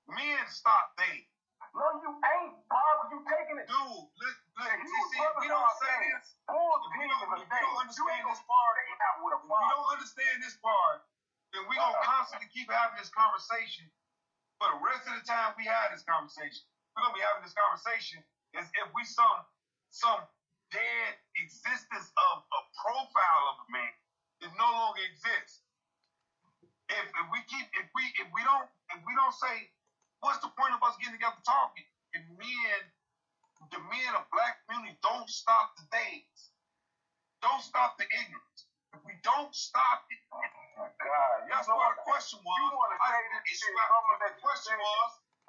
Men stop things. No, you ain't, Bob. You taking it, dude. Look, TC, we don't say this. If we don't understand this part, then we gonna constantly keep having this conversation. For the rest of the time we have this conversation, we're gonna be having this conversation as if we some dead existence of a profile of a man. It no longer exists. If we don't say, what's the point of us getting together talking? If the men of black community don't stop the things, don't stop the ignorance. If we don't stop it, that's what the question was.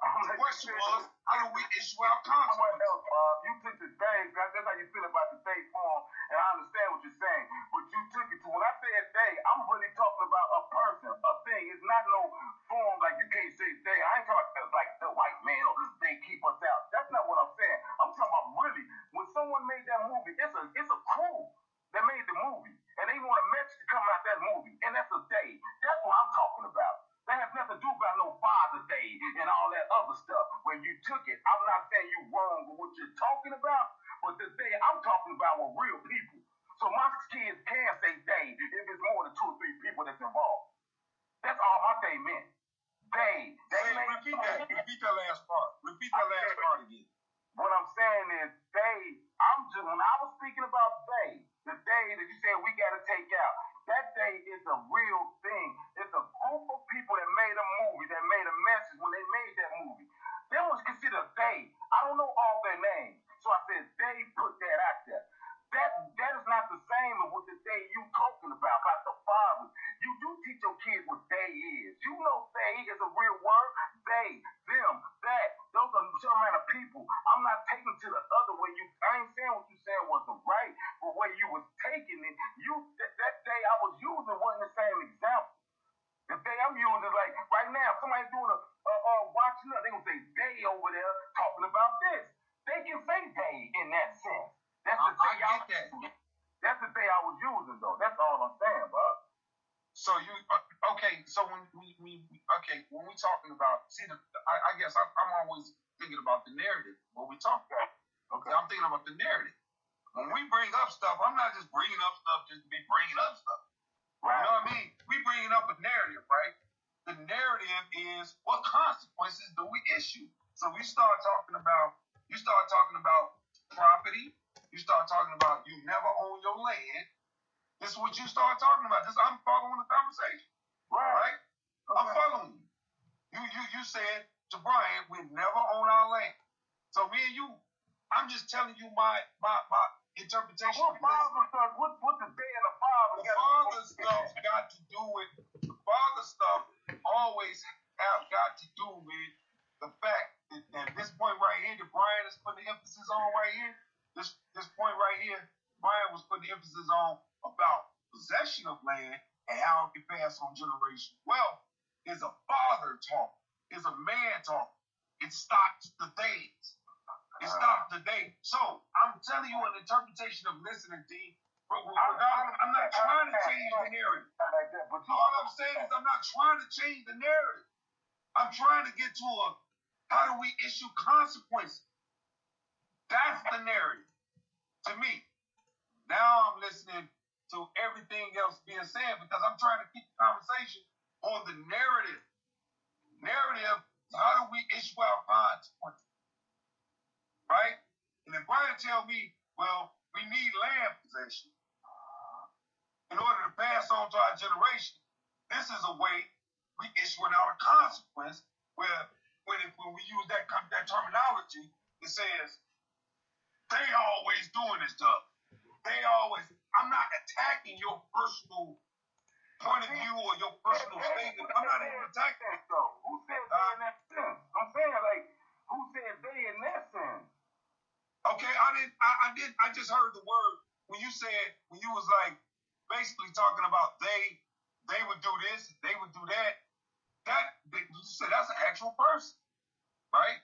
The question was, how do we issue our consequences? Bob, you took the day, that's how you feel about the day form, and I understand what you're saying, but you took it to, when I say a day, I'm really talking about a person, a thing. It's not no form like you can't say day. I ain't talking about like the white man or they keep us out. That's not what I'm saying. I'm talking about really, when someone made that movie, it's a crew that made the movie, and they want a message to come out that movie, and that's a day. That's what I'm talking about. That has nothing to do about no Father's Day and all that other stuff where you took it. I'm not saying you wrong with what you're talking about, but the day I'm talking about were real people. So my kids can say they if it's more than 2 or 3 people that's involved. That's all my day meant. They repeat that last part. Repeat that last part again. What I'm saying is when I was speaking about the day that you said we got to take out, that day is a real thing. It's a group of people that made a movie, that made a message when they made that movie. That was considered a day. I don't know all their names, so I said they put that out there. That is not the same as what the day you talking about the fathers. You do teach your kids what they is. You know they is a real word. They, them, that. Those are some amount of people. I'm not taking to the other way. I ain't saying what you said wasn't right, but where you was taking it, that day I was using wasn't the same example. The day I'm using is like right now, somebody doing a watching up, they gonna say they over there talking about this. They can say they in that sense. That's the day That's the day I was using though. That's all I'm saying, bro. So you okay? So when we talking about, I guess I'm always thinking about the narrative. What we talk about. Okay, I'm thinking about the narrative. When we bring up stuff, I'm not just bringing up stuff just to be bringing up stuff. Right. You know what I mean? We bringing up a narrative, right? The narrative is what consequences do we issue? So you start talking about property. You start talking about you never own your land. This is what you start talking about. I'm following the conversation. Right? Okay. I'm following you. You said to Brian, we never own our land. So me and you, I'm just telling you my interpretation. What the day of the father? The father stuff got to do with the father stuff always have got to do with the fact that at this point right here that Brian is putting the emphasis on right here, this point right here, Brian was putting the emphasis on about possession of land and how it can pass on generation. Wealth is a father talk, is a man talk. It stops the days. It stops the day. So I'm telling you an interpretation of listening, D. I'm not trying to change the narrative. All I'm saying is I'm not trying to change the narrative. I'm trying to get to how do we issue consequences? That's the narrative to me. Now I'm listening to everything else being said because I'm trying to keep the conversation on the narrative. Narrative is how do we issue our consequences? Right? And then Brian tell me, well, we need land possession in order to pass on to our generation. This is a way we issuing out a consequence where when we use that terminology, it says They always doing this stuff. I'm not attacking your personal point of view or your personal statement. I'm not even attacking it. Who said they in that sense? I'm saying, like, who said they in that sense? Okay, I just heard the word when you was like basically talking about they would do this, they would do that. You said that's an actual person, right?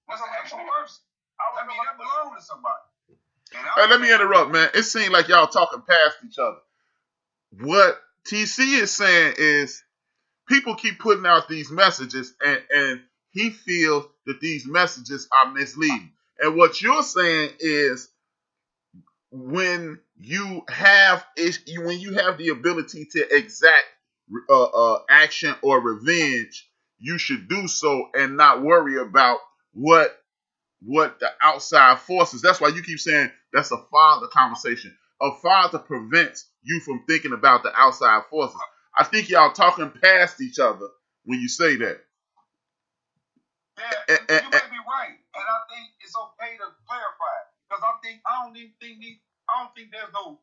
That's an actual person. I mean, that belongs to somebody. Hey, let me interrupt, man. It seems like y'all talking past each other. What TC is saying is people keep putting out these messages, and he feels that these messages are misleading. And what you're saying is when you have the ability to exact action or revenge, you should do so and not worry about what the outside forces. That's why you keep saying that's a father conversation. A father prevents you from thinking about the outside forces. I think y'all talking past each other when you say that. Yeah, you may be right, and I think it's okay to clarify because I don't think there's no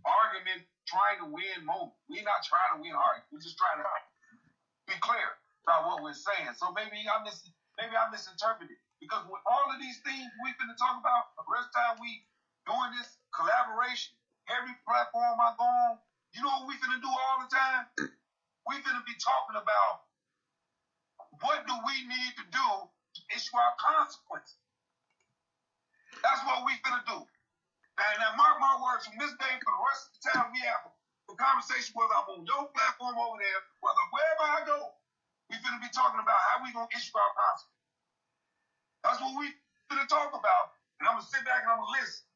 argument trying to win moment. We're not trying to win argument. We're just trying to be clear about what we're saying. So maybe I misinterpreted because with all of these things we're going to talk about, the rest of the time we doing this collaboration, every platform I go on, you know what we're going to do all the time? We're going to be talking about what do we need to do to issue our consequences. That's what we're going to do. Now, mark my words, from this day for the rest of the time we have a conversation, whether I'm on your platform over there, wherever I go, we're going to be talking about how we're going to issue our consequences. That's what we're going to talk about. And I'm going to sit back and I'm going to listen.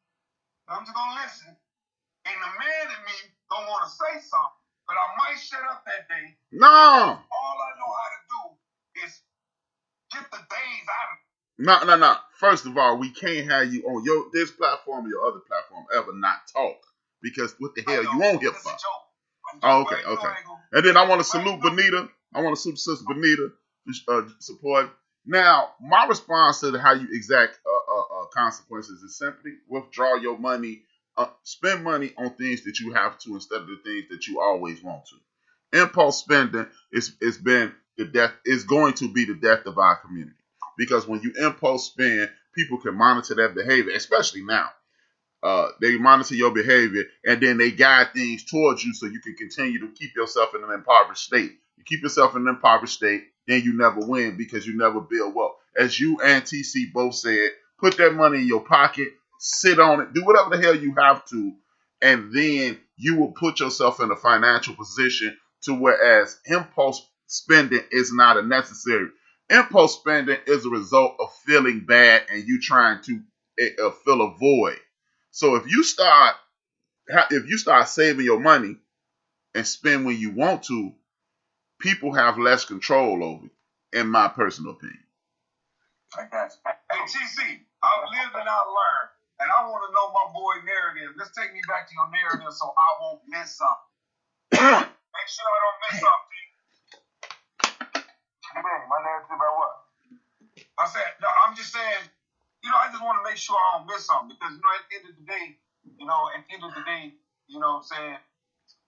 I'm just going to listen. And the man in me don't want to say something, but I might shut up that day. No. All I know how to do is get the days out of it. No. First of all, we can't have you on this platform or your other platform ever not talk. Because what the hell you on here for? Oh, okay. And then I want to salute Benita. I want to salute Sister Benita support. Now, my response to how you exact consequences is simply withdraw your money, spend money on things that you have to instead of the things that you always want to. Impulse spending is going to be the death of our community. Because when you impulse spend, people can monitor that behavior, especially now. They monitor your behavior, and then they guide things towards you so you can continue to keep yourself in an impoverished state. You keep yourself in an impoverished state, then you never win because you never build wealth. As you and TC both said, put that money in your pocket, sit on it, do whatever the hell you have to, and then you will put yourself in a financial position to whereas impulse spending is not a necessary. Impulse spending is a result of feeling bad and you trying to fill a void. So if you start saving your money and spend when you want to, people have less control over you, in my personal opinion. I got you. Hey, TC, I've lived and I've learned, and I want to know my boy narrative. Let's take me back to your narrative so I won't miss something. Make sure I don't miss something. My narrative about what? I said, no, I'm just saying, I just want to make sure I don't miss something because, at the end of the day, what I'm saying,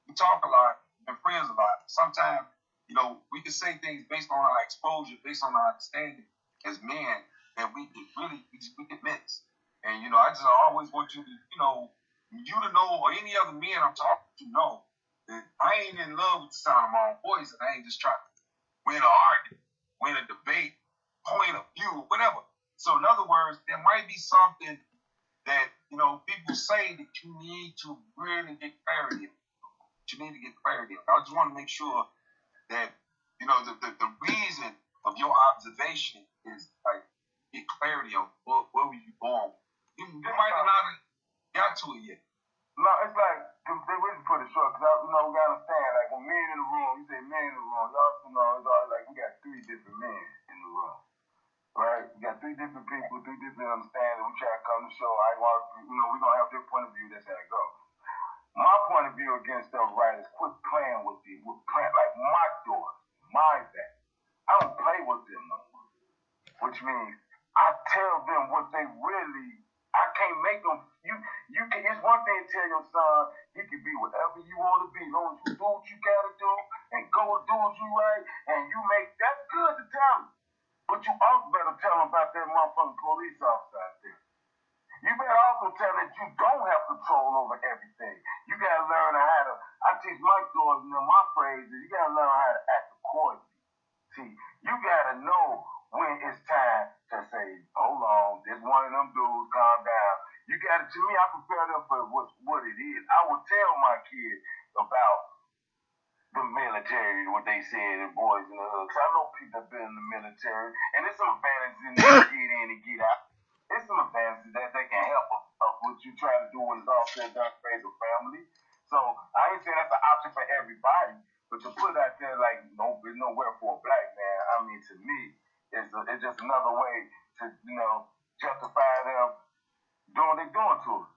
we talk a lot and friends a lot. Sometimes, we can say things based on our exposure, based on our understanding as men that we can mix. And, I just always want you to, you to know, or any other men I'm talking to know that I ain't in love with the sound of my own voice and I ain't just trying to win an argument, win a debate, point of view, whatever. So in other words, there might be something that, people say that you need to really get clarity on. I just want to make sure that, the reason of your observation is like get clarity on where were you born. You might not have got to it yet. No, it's like, they really put it short, because, we got to understand, like, when men in the room, you say men in the room, you also know it's always like we got three different men in the room. Right? We got three different people, three different understandings. We try to come to show. We're going to have their point of view. That's how it goes. My point of view against stuff, right, is quit playing with like my daughters, my that. I don't play with them no more. Which means I tell them what they really, I can't tell your son he can be whatever you want to be, as long as you do what you gotta do and go do what you right, and you make that's good to tell him. But you also better tell him about that motherfucking police officer out there. You better also tell him that you don't have control over everything. You gotta learn how to. I teach my daughters, my phrase is you gotta learn how to act accordingly. See, you gotta know when it's time to say, hold on, this one of them dudes, calm down. You gotta, to me, I prepare them for what it is. I will tell my kids about the military, what they said, the boys in the hood. 'Cause I know people that been in the military, and there's some advantages in there to get in and get out. There's some advantages that they can help of what you try to do when it's all said and done, raise a family. So I ain't saying that's an option for everybody, but to put out there like there's nowhere for a black man. I mean, to me, it's just another way to justify them doing what they're doing to us.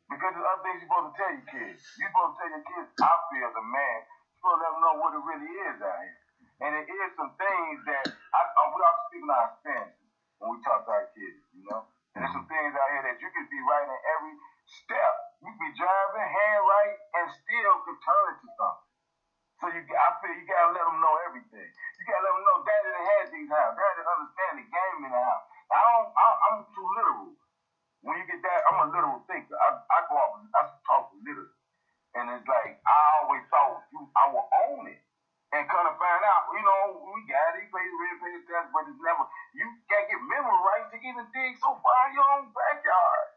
Because there's other things you're supposed to tell your kids. You're supposed to tell your kids, I feel as a man, you're supposed to let them know what it really is out here. And it is some things that we are speaking our experiences when we talk to our kids, And there's some things out here that you can be right in every step. You can be driving, hand right, and still could turn it to something. So I feel you gotta let them know everything. You gotta let them know Daddy done had these house. Daddy understand the game in the house. I'm too literal. When you get that, I'm a literal thinker. I go off and I talk literally. And it's like I always thought I would own it. And kind of find out, we got it, pay the tax, but it's never you can't get mineral rights to even dig so far in your own backyard.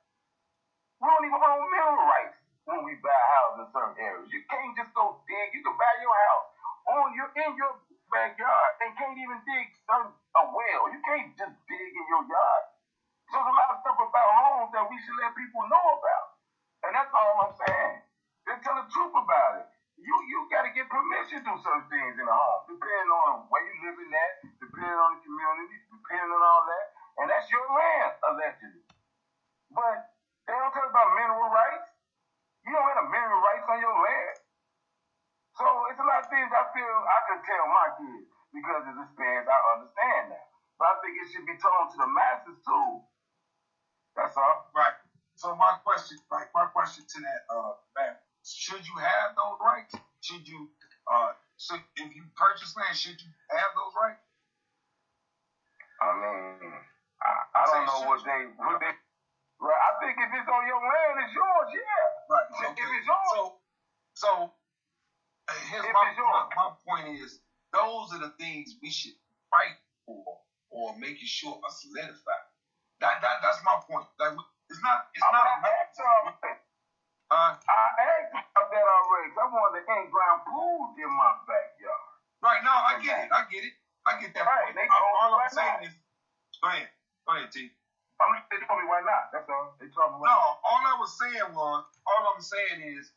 We don't even own mineral rights when we buy houses in certain areas. You can't just go dig. You can buy your house in your backyard and can't even dig a well. You can't just dig in your yard. So there's a lot of stuff about homes that we should let people know about. And that's all I'm saying. Just tell the truth about it. You got to get permission to do certain things in a home, depending on where you living at, depending on the community, depending on all that. And that's your land, allegedly. But they don't talk about mineral rights. You don't have mineral rights on your land. So it's a lot of things I feel I could tell my kids because of this experience. I understand that. But I think it should be told to the masses too. That's all. Right. So my question to that, man, should you have those rights? Should you, if you purchase land, should you have those rights? I mean, I don't know what they. Right. I think if it's on your land, it's yours. Yeah. Right. Okay. If it's yours. So here's my point is those are the things we should fight for or making sure are solidified. That's my point. Like it's not. I asked about that already. I wanted the in-ground pool in my backyard. Right. No, I get it. I get that right. point. All I'm saying is, go ahead, T. They told me why not. That's all. They told me why. No, all I'm saying is,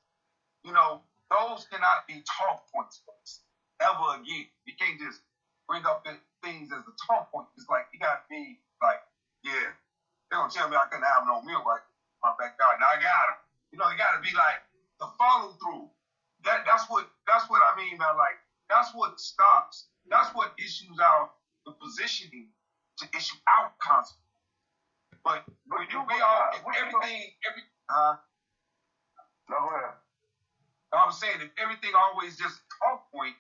those cannot be talk points for us ever again. You can't just bring up things as a talk point. It's like you gotta be like, yeah, they're gonna tell me I couldn't have no meal right in my backyard. Now I got it. You gotta be like the follow through. That's what I mean, man. Like that's what stops. That's what issues out the positioning to issue out consequences. But I'm saying if everything always just a talk point,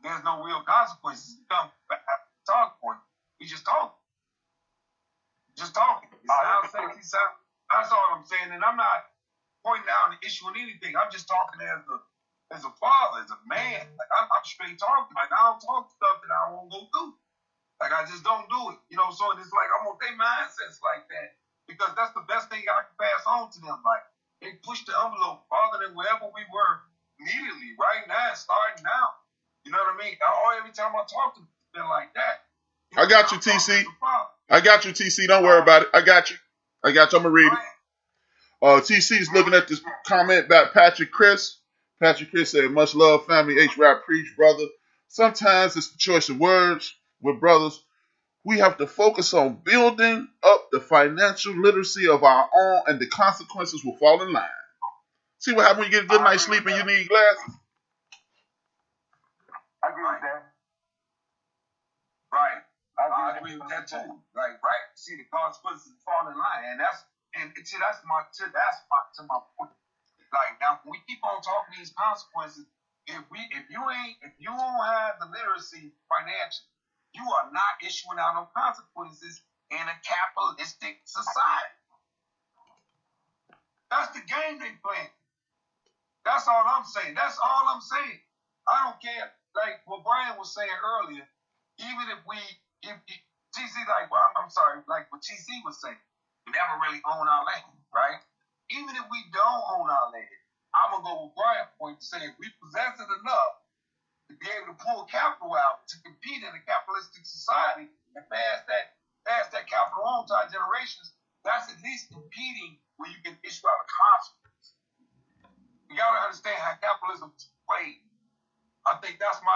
there's no real consequences. Come back to the talk point. We just talk. Just talking. It sounds sexy. That's all I'm saying. And I'm not pointing out an issue or anything. I'm just talking as a father, as a man. Like I'm straight talking. Like I don't talk stuff that I won't go through. Like I just don't do it. So it's like I want their mindsets like that. Because that's the best thing I can pass on to them. Like they push the envelope farther than wherever we were immediately, right now, starting now. You know what I mean? Every time I talk to them, it's been like that. I got you, TC. I got you, TC. Don't worry about it. I got you. I'm gonna read it. TC's looking at this comment about Patrick Chris. Patrick Chris said, "Much love, family. H-Rap preach, brother. Sometimes it's the choice of words with brothers. We have to focus on building up the financial literacy of our own, and the consequences will fall in line." See what happens when you get a good night's sleep and you need glasses? I agree with that. Right. I agree with that too. Like, right. See the consequences fall in line. And And that's my point. Like now, when we keep on talking these consequences, if you don't have the literacy financially, you are not issuing out no consequences in a capitalistic society. That's the game they play. That's all I'm saying. I don't care. Like what Brian was saying earlier, even if TC, like, well, I'm sorry, like what TC was saying, we never really own our land, right? Even if we don't own our land, I'm going to go with Brian's point to say if we possess it enough to be able to pull capital out to compete in a capitalistic society and pass that capital on to our generations, that's at least competing where you can issue out a consequence. You got to understand how capitalism is played. I think that's the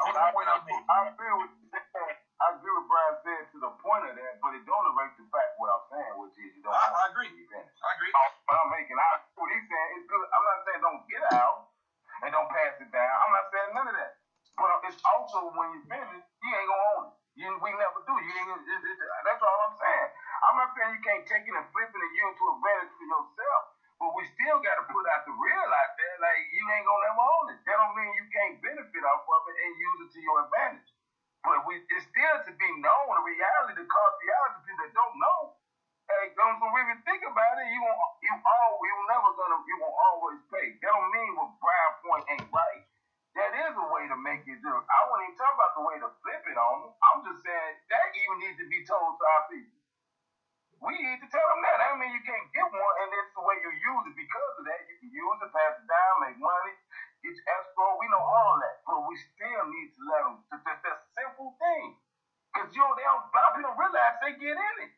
only point I'm making. I agree with Brian said to the point of that, but it don't erase the fact what I'm saying, which is you don't. I agree. I agree. What I'm making, what he's saying is good. I'm not saying don't get out and don't pass it down. I'm not saying none of that. But it's also when you finish, you ain't gonna own it. We never do. That's all I'm saying. I'm not saying you can't take it and flip it and use it to advantage for yourself. But we still got to put out the real out there. Like, you ain't going to never own it. That don't mean you can't benefit off of it and use it to your advantage. But it's still to be known, the reality, the causality, people that don't know. Hey, don't really think about it. You won't always pay. That don't mean what Brian point ain't right. That is a way to make it do. I wouldn't even talk about the way to flip it on them. I'm just saying that even needs to be told to our people. We need to tell them that. I mean, you can't get one, and that's the way you use it. Because of that, you can use it, pass it down, make money, get your escrow. We know all that, but we still need to let them. That's a simple thing. Because a lot of people don't realize they get in it.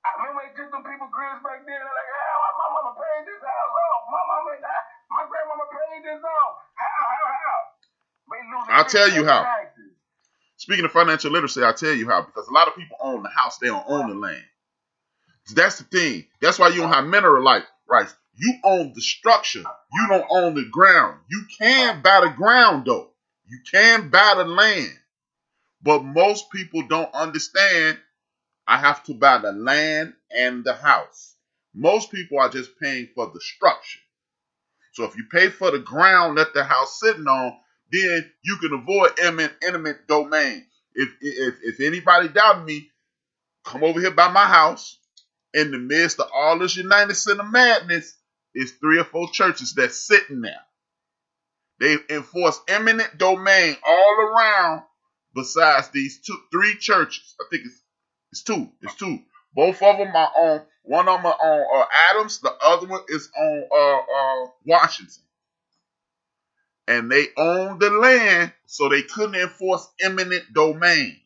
I remember they took them people cribs back then. They're like, "How my mama paid this house off? My grandmama paid this off. How? I'll tell you how. Speaking of financial literacy, I'll tell you how. Because a lot of people own the house, they don't own the land. That's the thing. That's why you don't have mineral rights. You own the structure. You don't own the ground. You can buy the ground, though. You can buy the land. But most people don't understand I have to buy the land and the house. Most people are just paying for the structure. So if you pay for the ground that the house sitting on, then you can avoid eminent domain. If anybody doubted me, come over here by my house. In the midst of all this United Center madness, it's 3 or 4 churches that's sitting there. They enforce eminent domain all around. Besides these 3 churches, I think it's 2. It's 2. Both of them are on. One of them are on Adams. The other one is on Washington. And they own the land, so they couldn't enforce eminent domain.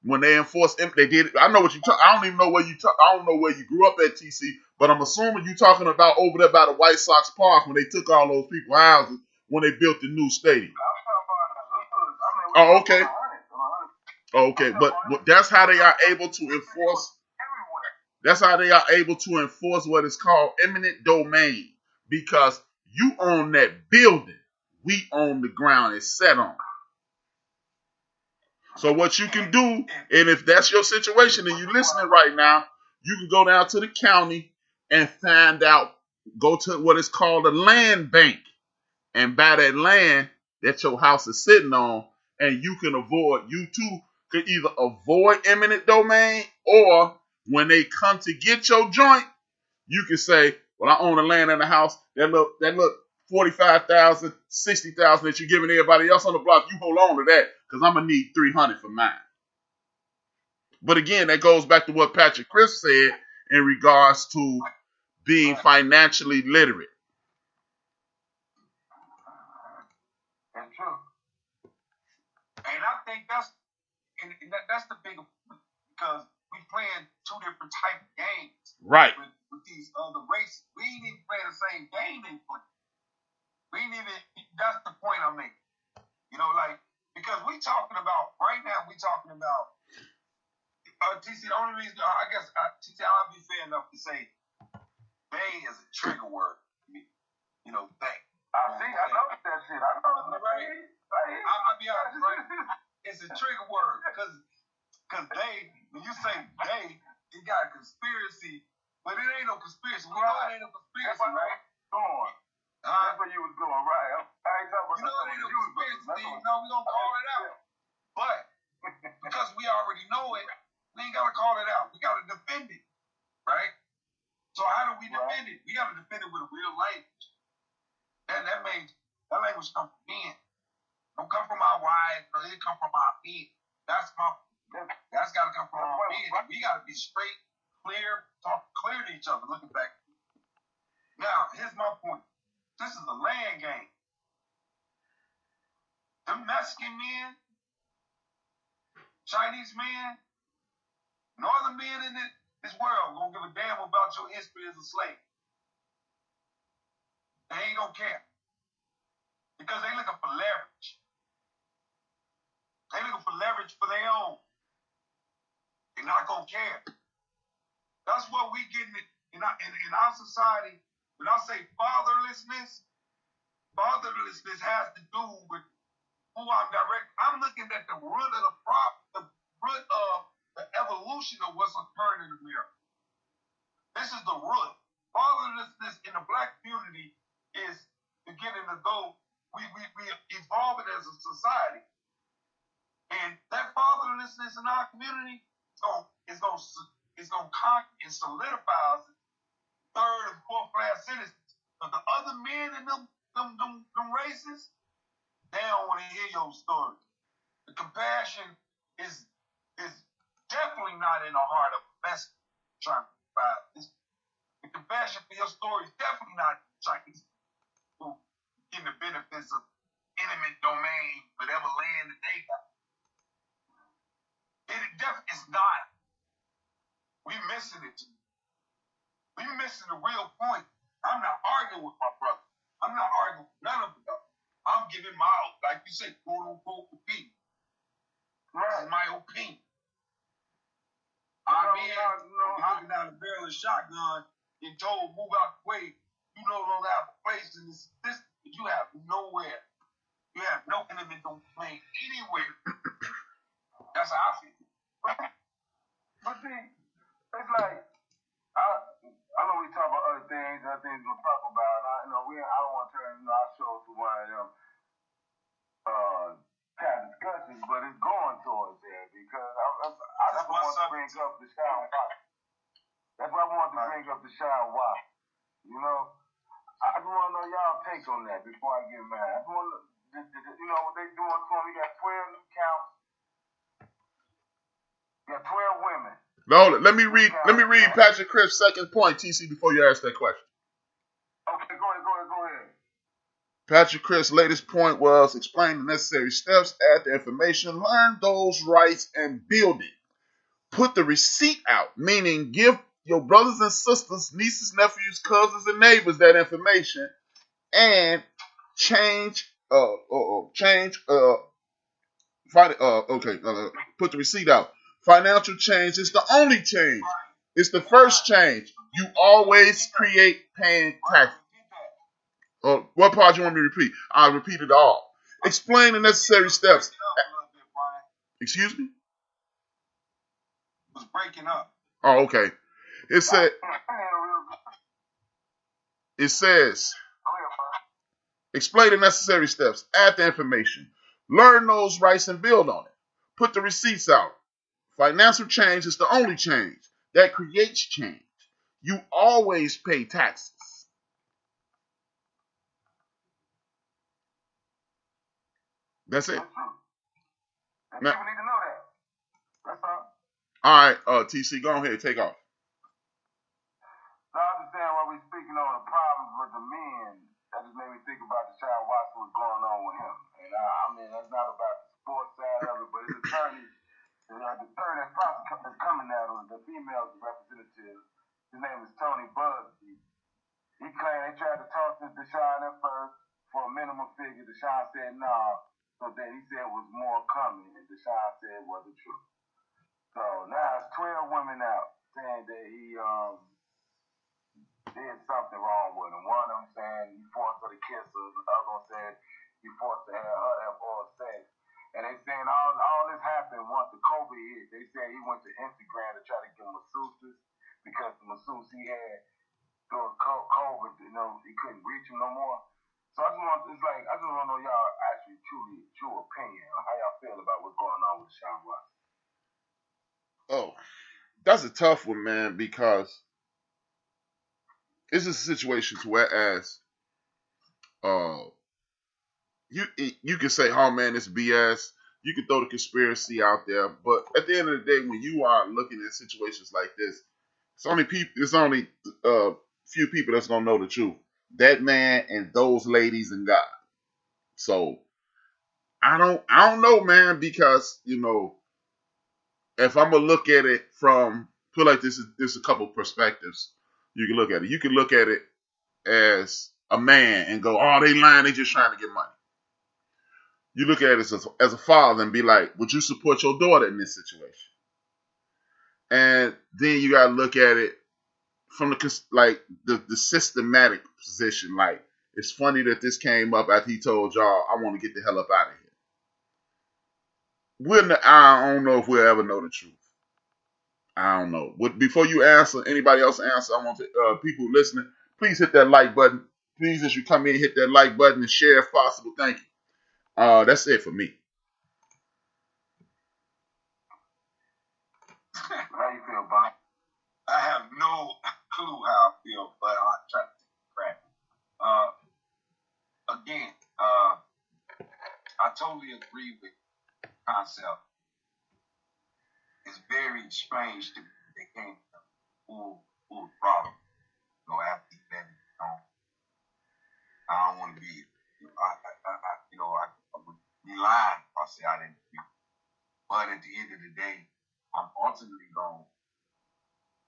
When they enforced, they did it. I know what you talk. I don't even know where you talk. I don't know where you grew up at, TC. But I'm assuming you're talking about over there by the White Sox Park when they took all those people's houses when they built the new stadium. Oh, okay. Okay, but that's how they are able to enforce. That's how they are able to enforce what is called eminent domain, because you own that building. We own the ground it's set on. So what you can do, and if that's your situation and you're listening right now, you can go down to the county and find out, go to what is called a land bank and buy that land that your house is sitting on, and you too could either avoid eminent domain, or when they come to get your joint, you can say, well, I own the land and the house, that look 45,000, 60,000 that you're giving everybody else on the block, you hold on to that, because I'm going to need 300 for mine. But again, that goes back to what Patrick Chris said in regards to being financially literate. That's true. And I think that's the bigger, because we playing 2 different type of games. Right. With these other races. We ain't even playing the same game they play. That's the point I'm making. Because right now, TC, the only reason, I guess, TC, I'll be fair enough to say, they is a trigger word for me. They. I know that shit. I know that. Right? I'll be honest, right? It's a trigger word, because they, when you say they, it got a conspiracy But it ain't no conspiracy. We know it ain't no conspiracy, right? Going. That's where you was going, right? I ain't talking about you know it ain't no conspiracy. No, we gonna call it out. But because we already know it, we ain't gotta call it out. We gotta defend it, right? So how do we defend it? We gotta defend it with a real language. And that language come from men. Don't come from our wives, but it come from our men. That's gotta come from our men. We gotta be straight, clear, talk clear to each other, looking back. Now, here's my point. This is a land game. Them Mexican men, Chinese men, northern men in this world gonna give a damn about your history as a slave. They ain't gonna care. Because they looking for leverage. They looking for leverage for their own. They're not gonna care. That's what we getting in our society. When I say fatherlessness has to do with who I'm direct. I'm looking at the root of the problem, the root of the evolution of what's occurring in America. This is the root. Fatherlessness in the black community is beginning to go. We evolving as a society, and that fatherlessness in our community is going to conquer and solidify us third and fourth class citizens. But the other men in them races, they don't want to hear your story. The compassion is definitely not in the heart of a Mexican trying to provide this. The compassion for your story is definitely not Chinese who getting the benefits of intimate domain, whatever land that they got. It definitely is not. We missing it. We missing the real point. I'm not arguing with my brother. I'm not arguing with none of them. I'm giving my, like you say, quote unquote opinion. This is my opinion. Our man, looking down the barrel of a shotgun and told move out the way. You no longer have a place in this system. You have nowhere. You have no intimate domain anywhere. That's how I feel. But see, it's like I know we talk about other things we'll talk about. I don't want to turn our show to one of them kind of discussions, but it's going towards there because that's what I want to bring up the Sean Watts. That's why I want to bring up the Sean Watts. You know, I just want to know y'all take on that before I get mad. I just want to, what they doing to him. He got 12 new counts. He got 12 women. No, let me read Patrick Cripp's second point, TC, before you ask that question. Okay, go ahead. Patrick Cripp's latest point was explain the necessary steps, add the information, learn those rights, and build it. Put the receipt out, meaning give your brothers and sisters, nieces, nephews, cousins, and neighbors that information, and put the receipt out. Financial change is the only change. It's the first change. You always create paying taxes. What part you want me to repeat? I'll repeat it all. Explain the necessary steps. Excuse me? It was breaking up. Oh, okay. It says, explain the necessary steps. Add the information. Learn those rights and build on it. Put the receipts out. Financial change is the only change. That creates change. You always pay taxes. That's it. People need to know that. That's all. All right, TC, go ahead, take off. So I understand why we're speaking on the problems with the men. That just made me think about the Sean Watts, what's going on with him. And that's not about the sports side of it, but his attorney, the attorney that's coming out on the female representative, his name is Tony Busby. He claimed they tried to talk to Deshaun at first for a minimum figure. Deshaun said no. So then he said it was more coming, and Deshaun said it wasn't true. So now it's 12 women out saying that he did something wrong with him. One of them saying he forced her to kiss her. The other one said he forced her to have oral sex. And they saying all this happened once the COVID hit. They said he went to Instagram to try to get masseuses. because the masseuse he had during COVID, he couldn't reach him no more. So I just want to know y'all actually true opinion on how y'all feel about what's going on with Sean Watson. Oh, that's a tough one, man, because it's just a situation to whereas you can say, oh man, it's BS. You can throw the conspiracy out there, but at the end of the day, when you are looking at situations like this, it's only few people that's gonna know the truth. That man and those ladies and God. So I don't know, man, because if I'm gonna look at it from feel like there's a couple perspectives you can look at it. You can look at it as a man and go, oh, they lying, they just trying to get money. You look at it as a father and be like, would you support your daughter in this situation? And then you gotta look at it from the systematic position. Like, it's funny that this came up after he told y'all, I want to get the hell up out of here. I don't know if we'll ever know the truth. I don't know. Before you answer, anybody else answer, I want people listening, please hit that like button. Please, as you come in, hit that like button and share if possible. Thank you. That's it for me. How you feel, Bob? I have no clue how I feel, but I'll try to take a crack. Again, I totally agree with the concept. It's very strange to me they came full problem. After he let it go. I don't want to be, I would be lying if I say I didn't agree. But at the end of the day, I'm ultimately going to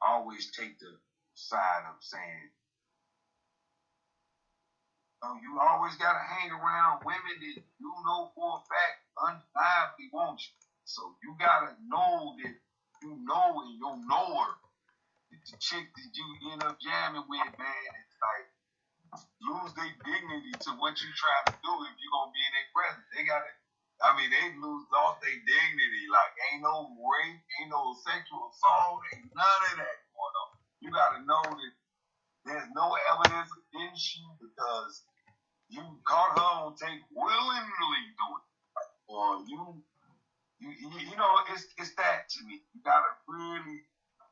always take the side of saying, you always got to hang around women that you know for a fact undeniably want you. So you got to know that you know and you'll know her. The chick that you end up jamming with, man, it's like lose their dignity to what you trying to do if you're going to be in their presence. They lost their dignity. Like, ain't no rape, ain't no sexual assault, ain't none of that going on. You got to know that there's no evidence against you because you caught her on tape willingly doing it. Or it's that to me. You got to really,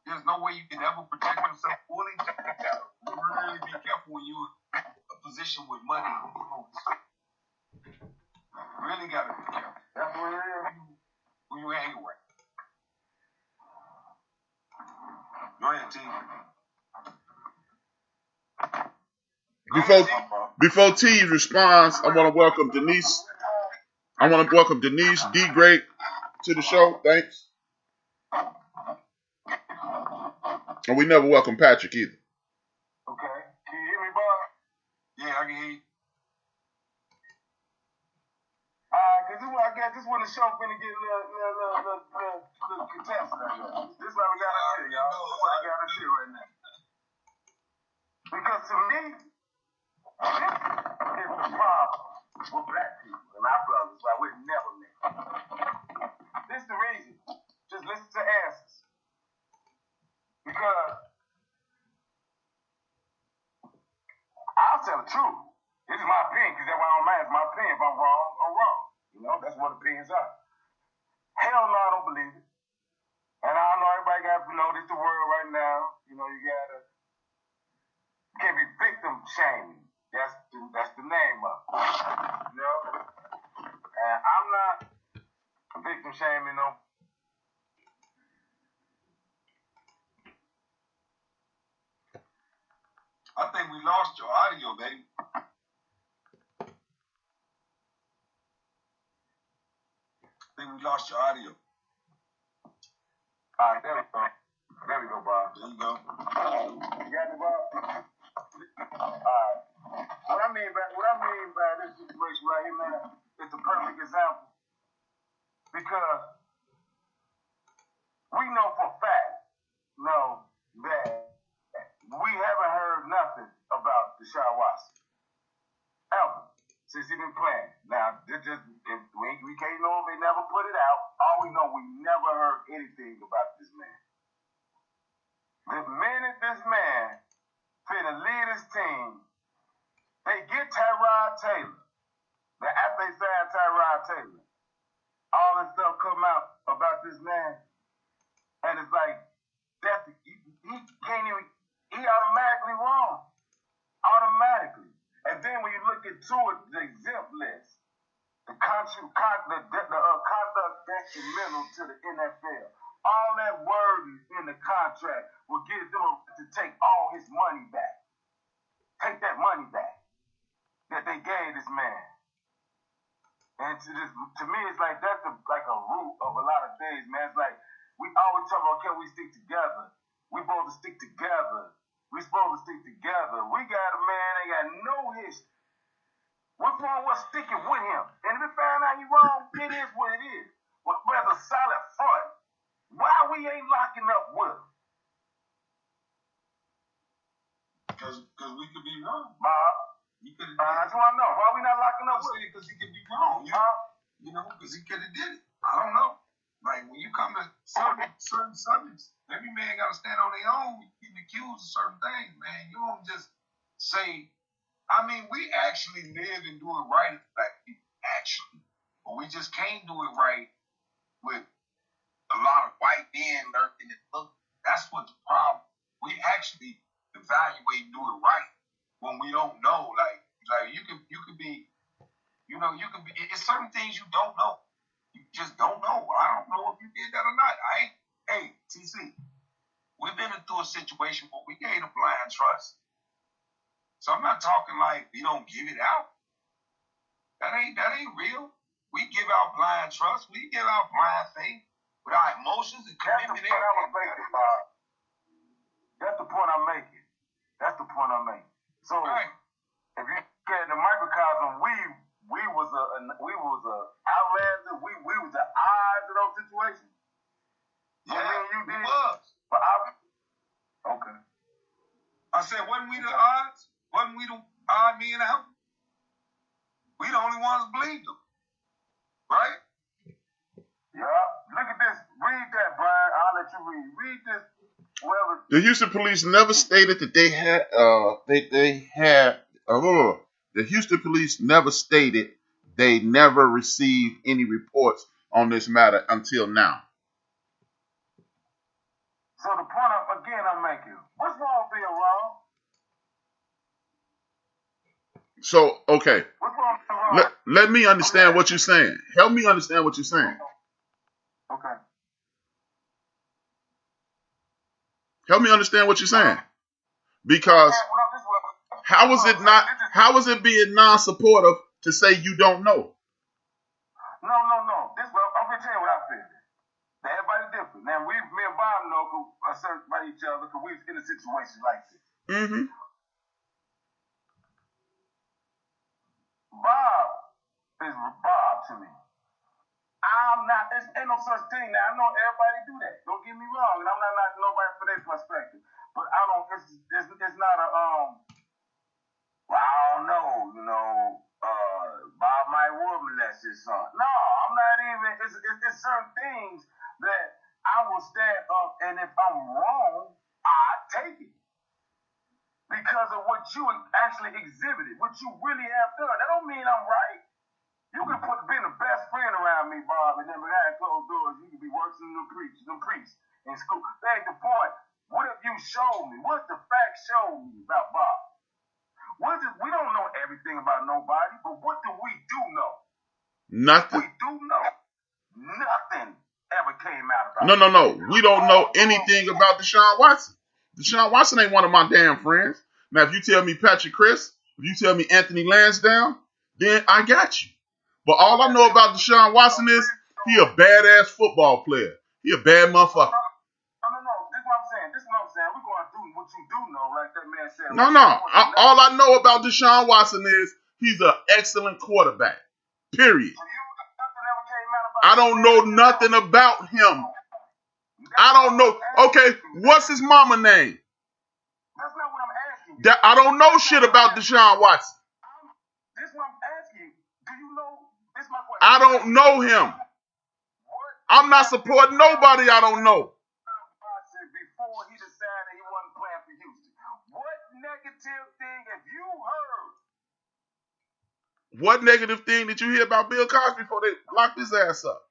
there's no way you can ever protect yourself fully. You got to really be careful when you're in a position with money. Really got to be careful. That's who you hang with. Go ahead, T. Before T responds, I want to welcome Denise. D. Great to the show. Thanks. And we never welcome Patrick either. Okay. Can you hear me, boy? Yeah, I can hear you. Because I guess this when the show finna get a little contested. This is what we got to do, y'all. This is what I got to do right now. Because to me, this is the problem with black people and our brothers. Why we're never met. This is the reason. Just listen to answers. Because I'll tell the truth. This is my opinion, because that's why I don't mind. It's my opinion. If I'm wrong, I'm wrong. That's what opinions are. Hell no, I don't believe it. And I know everybody got to know this the world right now. You can't be victim shaming. That's the name of it. And I'm not victim shaming no. I think we lost your audio, baby. We lost your audio. All right, there we go. There we go, Bob. There you go. You got me, Bob? All right. What I mean by this situation right here, man, is a perfect example. Because we know for a fact, that we haven't heard nothing about Deshaun Watson. Ever. Since he been playing. Now, we can't know if they never put it out. All we know, we never heard anything about this man. The minute this man finna lead his team, they get Tyrod Taylor. After they signed Tyrod Taylor, all this stuff come out about this man, and it's like he can't even. He automatically wrong, automatically. And then when you look into it, the exempt list, the conduct detrimental to the NFL, all that wording in the contract will give them to take all his money back. Take that money back that they gave this man. And to me, it's like that's like a root of a lot of things, man. It's like we always talk about, can we stick together? We supposed to stick together. We supposed to stick together. We got a man that got no history. What's wrong with sticking with him? And if we find out he's wrong, it is what it is. But there's a solid front. Why we ain't locking up with him? Because we could be wrong. Bob, He could have I just want to know, why we not locking up with him? because he could be wrong. You know, because he could have did it. I don't know. Like when you come to certain subjects, every man got to stand on their own. Getting accused of certain things, man. You don't just say. I mean, we actually live and do it right as black people, actually, but we just can't do it right with a lot of white men lurking and look. That's what the problem. We actually evaluate and do it right when we don't know. Like you could be, you could be. It's certain things you don't know. You just don't know. I don't know if you did that or not. Hey, TC, we've been through a situation where we gave a blind trust. So I'm not talking like we don't give it out. That ain't real. We give out blind trust. We give out blind faith with our emotions and commitment. That's the point I'm making. So right. If you look at the microcosm, we was a outlander. We was the odds of those situations. Yeah, you we did. was. But okay. I said, wasn't we the odds? Wasn't we the odd men out? We the only ones believed them. Right? Yeah. Look at this. Read that, Brian. I'll let you read. Read this. Whoever. The Houston police never stated that they had the Houston police never stated they never received any reports on this matter until now. So the point I'm making, what's wrong with being wrong? So, okay. What's wrong with being wrong? Let me understand what you're saying. Help me understand what you're saying. Okay. Help me understand what you're saying. Because how is it being non-supportive to say you don't know? No. I'm gonna tell you what I feel. Now everybody different. Now me and Bob know are certain by each other because we was in a situation like this. Mm-hmm. Bob is Bob to me. I'm not. Ain't no such thing. Now I know everybody do that. Don't get me wrong, and I'm not knocking nobody for their perspective. But I don't. It's not a Well, I don't know. Bob might would molest his son. No, I'm not even. It's certain things that I will stand up, and if I'm wrong, I take it because of what you actually exhibited, what you really have done. That don't mean I'm right. You can being the best friend around me, Bob, and then behind closed doors, you can be worse than them priests in school. That's the point. What have you shown me? What's the fact show me about Bob? We don't know everything about nobody, but what do we do know? Nothing. We do know nothing ever came out about No. We don't know anything about Deshaun Watson. Deshaun Watson ain't one of my damn friends. Now, if you tell me Patrick Chris, if you tell me Anthony Lansdowne, then I got you. But all I know about Deshaun Watson is he a badass football player. He a bad motherfucker. No. This is what I'm saying. We're going through what you do know, like that man said. No. All I know about Deshaun Watson is he's an excellent quarterback. Period. I don't know nothing about him. I don't know. Okay, what's his mama name? That's not what I'm asking you. I don't know shit about Deshaun Watson. This is what I'm asking you. Do you know? This is my question. I don't know him. I'm not supporting nobody I don't know. Before he decided he What negative thing did you hear about Bill Cosby before they locked his ass up?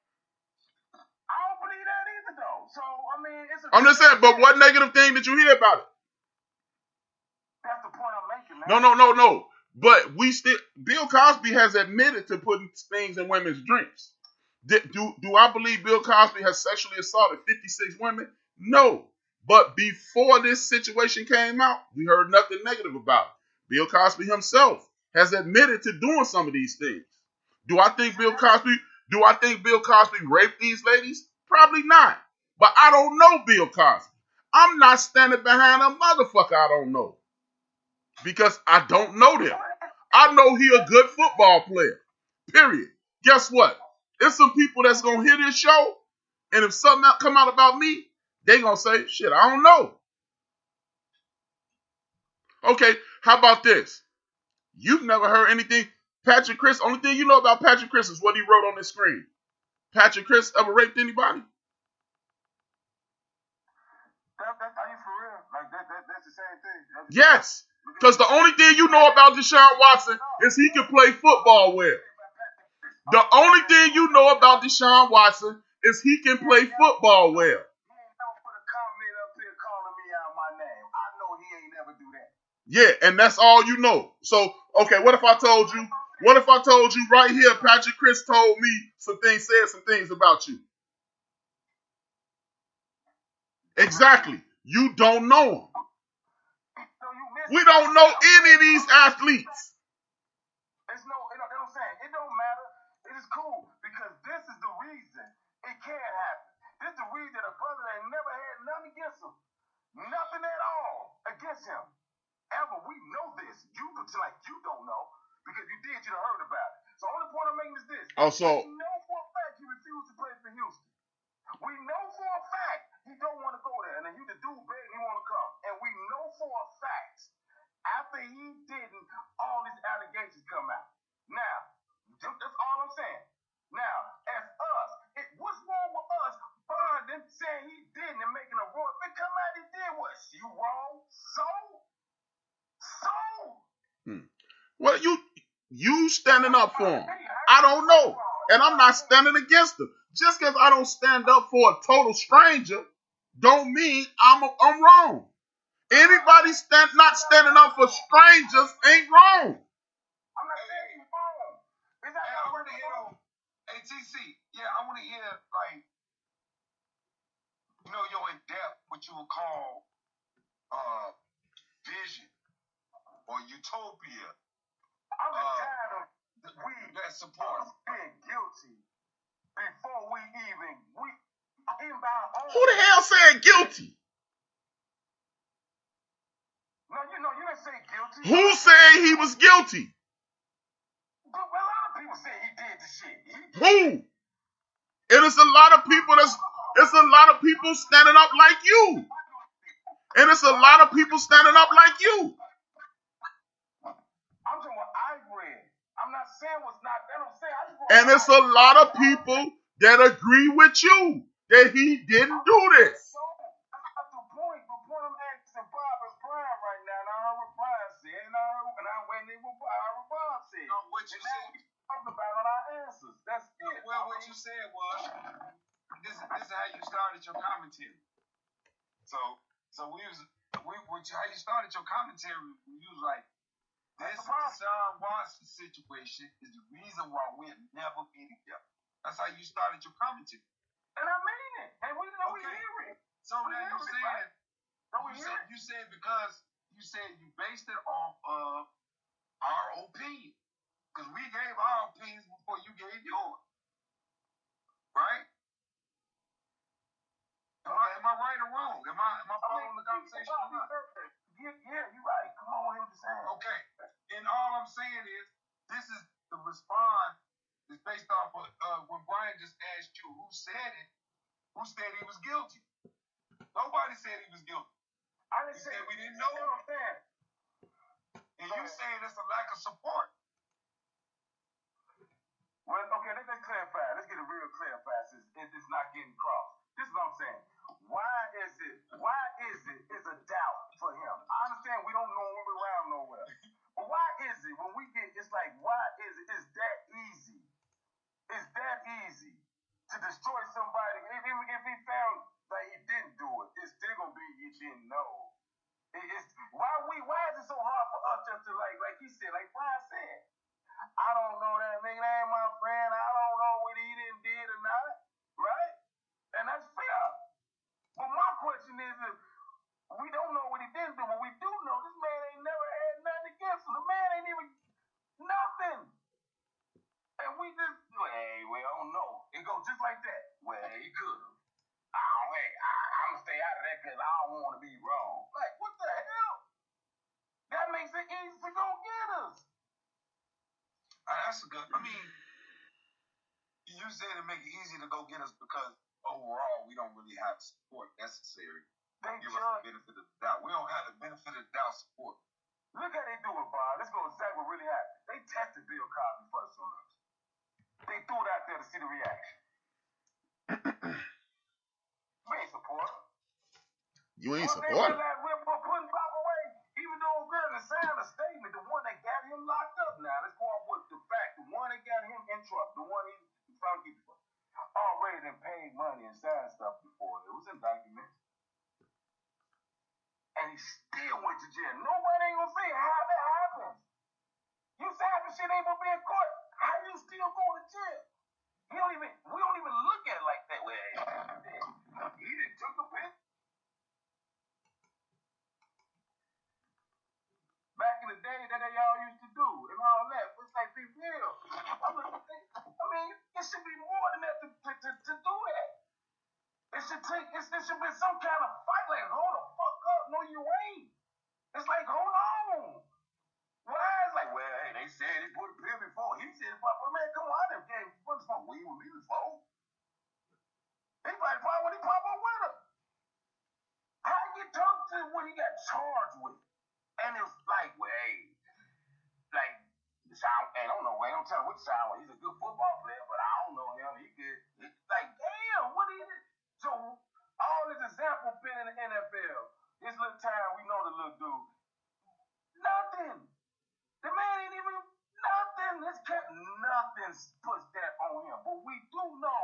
I don't believe that either, though. So, I mean, it's a... I'm just saying, but what negative thing did you hear about it? That's the point I'm making, man. No. But Bill Cosby has admitted to putting things in women's drinks. Do I believe Bill Cosby has sexually assaulted 56 women? No. But before this situation came out, we heard nothing negative about it. Bill Cosby himself has admitted to doing some of these things. Do I think Bill Cosby raped these ladies? Probably not. But I don't know Bill Cosby. I'm not standing behind a motherfucker I don't know. Because I don't know them. I know he a good football player. Period. Guess what? There's some people that's gonna hear this show, and if something come out about me, they gonna say, shit, I don't know. Okay, how about this? You've never heard anything. Patrick Chris, only thing you know about Patrick Chris is what he wrote on the screen. Patrick Chris ever raped anybody? Are you for real? Like, that's the same thing. Yes. Because the only thing you know about Deshaun Watson is he can play football well. The only thing you know about Deshaun Watson is he can play football well. He ain't never put a comment up here calling me out my name. I know he ain't never do that. Yeah, and that's all you know. So, okay, what if I told you right here, Patrick Chris told me said some things about you? Exactly. You don't know him. We don't know any of these athletes. It's no, you know what I'm saying? It don't matter. It is cool because this is the reason it can't happen. This is the reason a brother that never had nothing against him. Nothing at all against him. Ever. We know this. You don't know because you did, you heard about it. So the only point I'm making is this. Also, we know for a fact he refused to play for Houston. We know for a fact he don't want to go there. And then he the dude big and he want to come. And we know for a fact after he didn't, all these allegations come out. Now, that's all I'm saying. Now, as us, what's wrong with us bonding, saying he didn't and making a rule? If it come out he did, what? You wrong? So? Well, you standing up for him. I don't know. And I'm not standing against him. Just because I don't stand up for a total stranger don't mean I'm wrong. Anybody not standing up for strangers ain't wrong. I'm not saying he's wrong. Is that I want to hear ATC. Yeah, I want to hear your in depth what you would call vision or utopia. I'm tired of that support being guilty before we even by our own. Who the hell said guilty? No, you didn't say guilty. Who said he was guilty? But a lot of people say he did the shit. Who? And it's a lot of people standing up like you. And it's a lot of people standing up like you. I'm talking what I've read. I'm not saying what's not. That I'm saying. And it's a lot of people that agree with you that he didn't do this. That's not the point. The point I'm asking Bob and Brian right now, and I heard what Brian said, and I'm waiting what Bob said. No, what you said. Talking about on our answers. That's it. Well, what you said was this is how you started your commentary. So how you started your commentary, you was like, this Deshaun Watson situation is the reason why we'll never be together. That's how you started your commentary. And I mean it. And we know we hear it. So now you said because you said you based it off of our opinion. Because we gave our opinions before you gave yours. Right? Am I right or wrong? Am I following the conversation or not? Yeah, you're right. Come on, what you saying? Okay. And all I'm saying is, this is the response is based off of when Brian just asked you who said he was guilty. Nobody said he was guilty. I didn't say we didn't know him. And you saying it's a lack of support. Well, okay, let's clarify. Let's get it real clarified. It's not getting crossed. This is what I'm saying. Why is it a doubt for him? I understand we don't know when we're around nowhere. But why is it when we get, it's like, why is it? Is destroy somebody. If he found that he didn't do it, it's still gonna be you didn't know. Why is it so hard for us just to like he said, like Brian said, I don't know that nigga, that ain't my friend. I don't know what he did or not, right? And that's fair. But my question is, we don't know what he didn't do, but we do know this man ain't never had nothing against him. The man ain't even nothing. And we just, hey, we don't know. It goes just like that. Well, he could have. I'm gonna stay out of that because I don't want to be wrong. Like, what the hell? That makes it easy to go get us. That's a good. I mean, you said it make it easy to go get us because overall we don't really have support necessary. They Give us the benefit of the doubt. We don't have the benefit of the doubt support. Look how they do it, Bob. Let's go exactly what really happened. They tested Bill Cosby first on us. They threw it out there to see the reaction. We ain't supporter. You ain't supporter. We're putting Pop away, even though we're going to sign a statement. The one that got him locked up now. Let's go off with the fact. The one that got him in trouble. The one he found guilty for. Already done paid money and signed stuff before. It was in documents. And he still went to jail. Nobody ain't gonna say how that happens. You sign the shit ain't gonna be in court. How you still go to jail? We don't even look at it like that. Well, he done took a piss. Back in the day that they all used to do and all that. It's like big deal. I mean, it should be more than that to do that. It should be some kind of fight. Like, hold the fuck up. No, you ain't. It's like, hold on. Why? It's like, well, hey, they said he put a pill before. He said, but man, come on, I done came put some weed with me before. He probably when he pop up with him. How you get talked to what he got charged with? And it's like, well, hey, like, I don't know, I don't tell which side. He's a good football player, but I don't know him. Like, damn, what is it? So, all this example been in the NFL. This little time, we know the little dude. Nothing. The man ain't even nothing. Nothing puts that on him. But we do know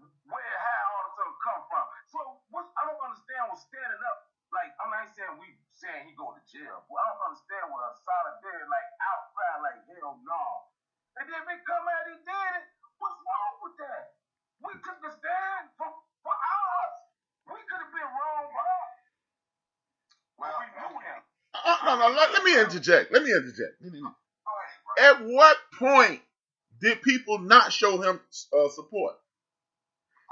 how all the stuff come from. So, I don't understand what's standing up. Like, I'm not saying he go to jail. But I don't understand what a solidarity, like, outcry, like, hell no. And then if it come out he did it, what's wrong with that? We took the stand for ours. We could have been wrong, bro. Well, we knew him. No, let me interject. At what point did people not show him support?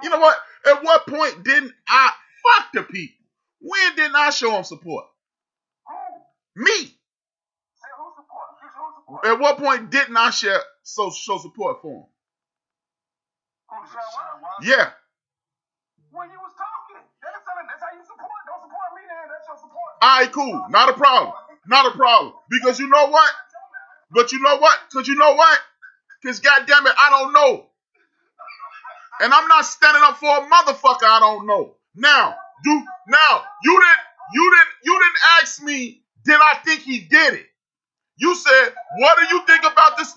You know what? At what point didn't I fuck the people? When didn't I show him support? Who? Me. Say who support? At what point didn't I show support for him? Who, Deshaun? Yeah. When you was talking. That's how you support. Don't support me then. That's your support. All right, cool. Not a problem. Because you know what? Because goddamn it, I don't know. And I'm not standing up for a motherfucker I don't know. Now, you didn't ask me, did I think he did it? You said, what do you think about this?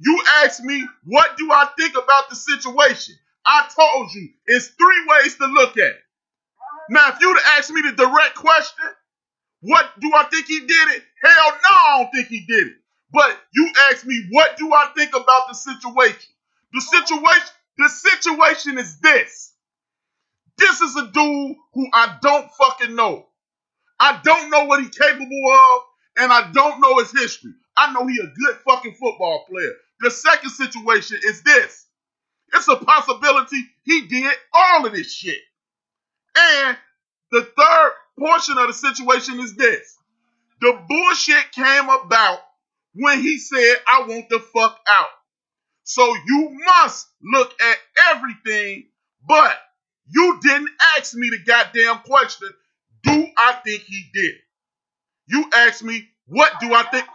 You asked me, what do I think about the situation? I told you, it's 3 ways to look at it. Now, if you'd asked me the direct question, what do I think he did it? Hell no, I don't think he did it. But you asked me, what do I think about the situation? The situation is this. This is a dude who I don't fucking know. I don't know what he's capable of, and I don't know his history. I know he a good fucking football player. The second situation is this. It's a possibility he did all of this shit. And the third portion of the situation is this. The bullshit came about when he said, I want the fuck out. So you must look at everything, but you didn't ask me the goddamn question, do I think he did it? You asked me, what do I think?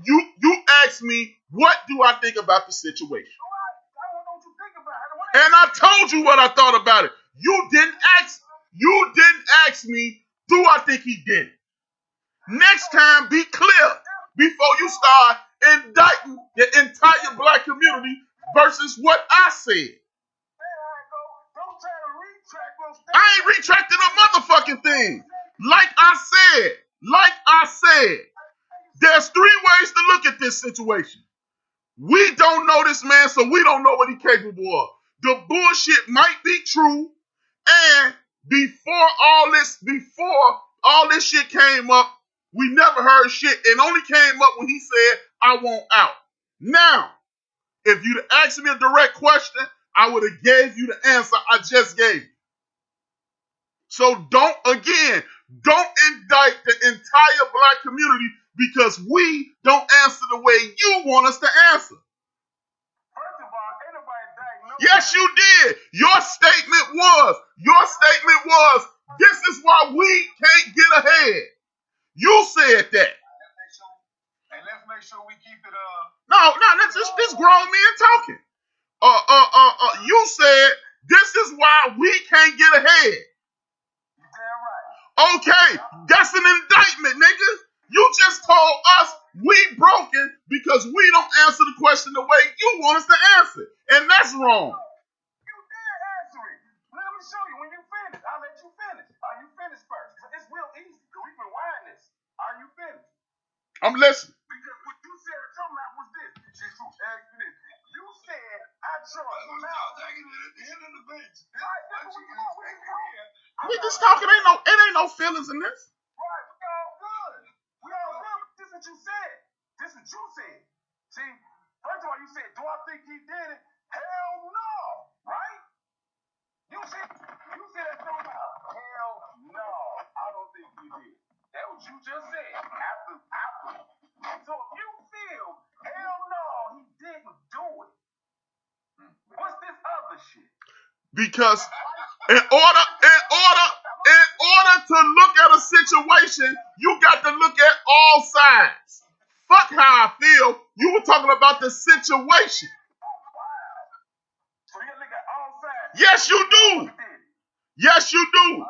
You asked me, what do I think about the situation? And I told you what I thought about it. You didn't ask me, do I think he did it? Next time, be clear before you start indicting the entire black community. versus what I said. Don't try to retract those things. I ain't retracting a motherfucking thing. Like I said, there's three ways to look at this situation. We don't know this man, so we don't know what he's capable of. The bullshit might be true, and before all this shit came up, we never heard shit. It only came up when he said, I want out. Now, if you'd asked me a direct question, I would have gave you the answer I just gave you. So don't indict the entire black community because we don't answer the way you want us to answer. First of all, ain't nobody diagnosed. Yes, you did. Your statement was, this is why we can't get ahead. You said that. Let's make sure we keep it No, that's just this grown men talking. You said this is why we can't get ahead. You're damn right. Okay, that's an indictment, nigga. You just told us we broken because we don't answer the question the way you want us to answer it. And that's wrong. You did answer it. Let me show you when you finish. I'll let you finish. Are you finished first? It's real easy. We can wind this. Are you finished? I'm listening. Because what you said at your mouth was this. You said I trust mouth. At the end of the bench. We just talking. It ain't no feelings in this. Right, we all good. We all good. This is what you said. This is what you said. See, first of all, you said, do I think he did it? Hell no. Right? You said that from mouth. Hell no. I don't think he did. That's what you just said. After. So if you feel, hell no, he didn't do it. What's this other shit? Because in order to look at a situation, you got to look at all sides. Fuck how I feel. You were talking about the situation. Oh, wow. So you look at all sides. Yes, you do. Yes, you do.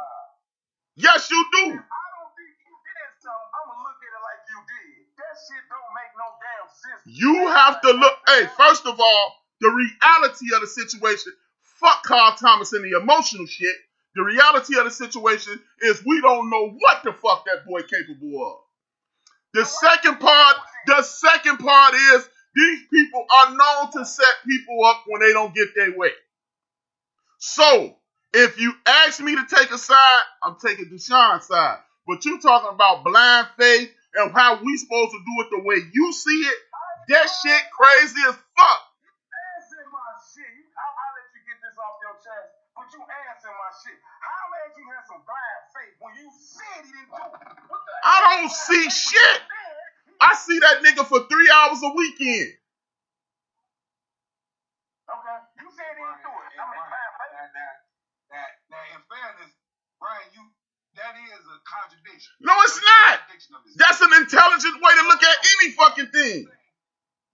Yes, you do. I don't think you did something. I'm going to look at it like you did. That shit don't make no damn sense. You have to look. Hey, first of all, the reality of the situation, fuck Carl Thomas and the emotional shit. The reality of the situation is we don't know what the fuck that boy capable of. The second part is these people are known to set people up when they don't get their way. So, if you ask me to take a side, I'm taking Deshaun's side. But you talking about blind faith and how we supposed to do it the way you see it, that shit crazy as fuck. Answer my shit. I'll let you get this off your chest, but you answer my shit. How mad you had some blind faith when you said he didn't do it? I don't see shit. I see that nigga for 3 hours a weekend. Okay, you said he didn't do it. I mean, blind faith. Now, in fairness, Brian, that is a contradiction. No, it's not. That's an intelligent way to look at any fucking thing.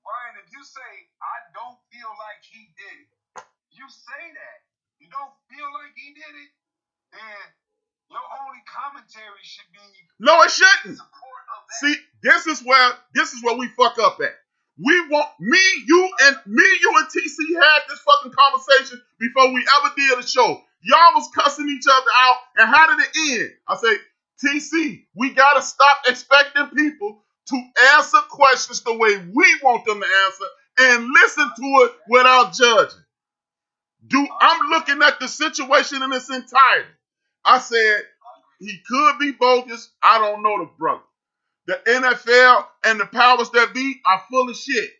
Brian, if you say, I don't feel like he did it, you say that. You don't feel like he did it, then your only commentary should be No, it shouldn't. support of that. See, this is where we fuck up at. We want me, you, and TC had this fucking conversation before we ever did a show. Y'all was cussing each other out, and how did it end? I say, TC, we gotta stop expecting people to answer questions the way we want them to answer and listen to it without judging. I'm looking at the situation in its entirety. I said, he could be bogus. I don't know the brother. The NFL and the powers that be are full of shit.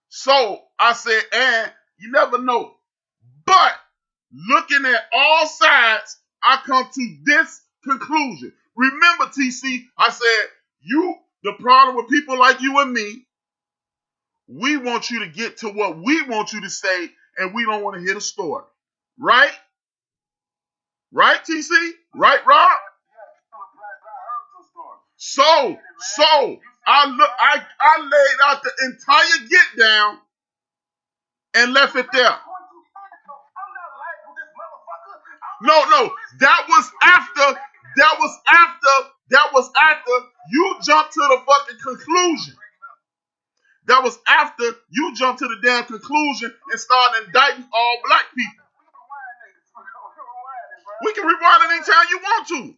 So I said, and you never know. But looking at all sides, I come to this conclusion. Remember, TC, I said, the problem with people like you and me, we want you to get to what we want you to say, and we don't want to hear the story. Right? Right, TC? Right, Rob? So I laid out the entire get down and left it there. No, that was after you jumped to the fucking conclusion. That was after you jumped to the damn conclusion and started indicting all black people. We can rewind it anytime you want to.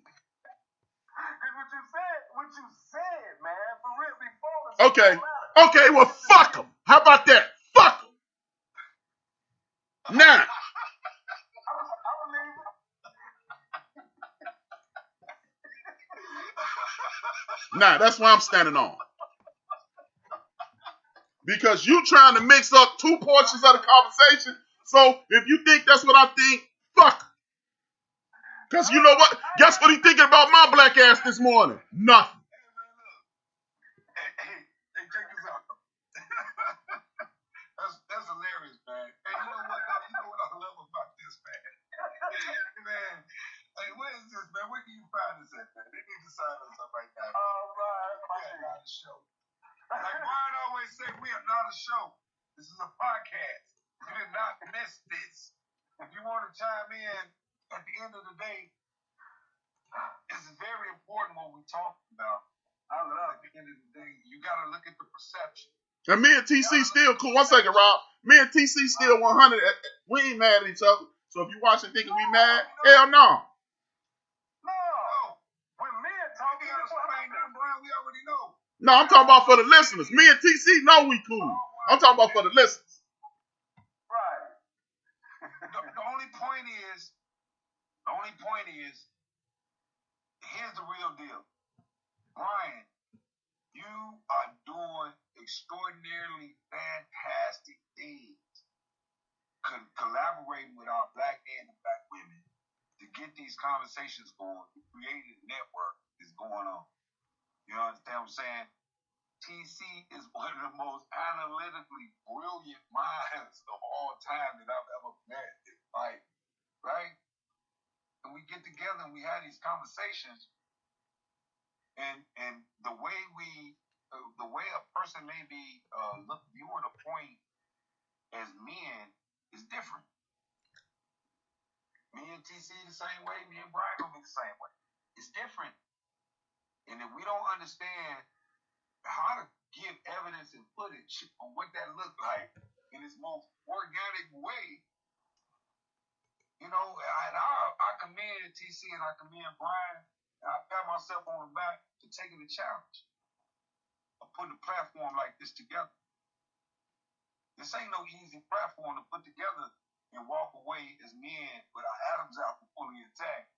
What you said, man, for real before. Okay, well, fuck them. How about that? Fuck them. Now. Nah, that's what I'm standing on. Because you trying to mix up two portions of the conversation. So if you think that's what I think, fuck. Because you know what? Guess what he thinking about my black ass this morning? Nothing. Hey, check this out. That's hilarious, man. Hey, you know what I love about this, man? Man, hey, where is this, man? Where can you find this at, man? They need to sign us up right now. We are not a show. Like Brian always said, we are not a show. This is a podcast. You did not miss this. If you want to chime in, at the end of the day, it's very important what we talk about. At the end of the day, you got to look at the perception. And me and TC still cool. 1 second, Rob. Me and TC still 100. We ain't mad at each other. So if you watching thinking we mad, hell no. No. When men talk, We got to explain that, Brian. We already know. No, I'm talking about for the listeners. Me and TC know we cool. I'm talking about for the listeners. right. The only point is, here's the real deal. Brian, you are doing extraordinarily fantastic things, collaborating with our black men and black women to get these conversations going. The creative network is going on. You understand what I'm saying? TC is one of the most analytically brilliant minds of all time that I've ever met in life, right? And we get together and we have these conversations, and the way a person may be viewing a point as men is different. Me and TC the same way, me and Brian gonna be the same way. It's different. And if we don't understand how to give evidence and footage on what that looked like in its most organic way, and I commend TC and I commend Brian, and I pat myself on the back for taking the challenge of putting a platform like this together. This ain't no easy platform to put together and walk away as men with our atoms out fully intact.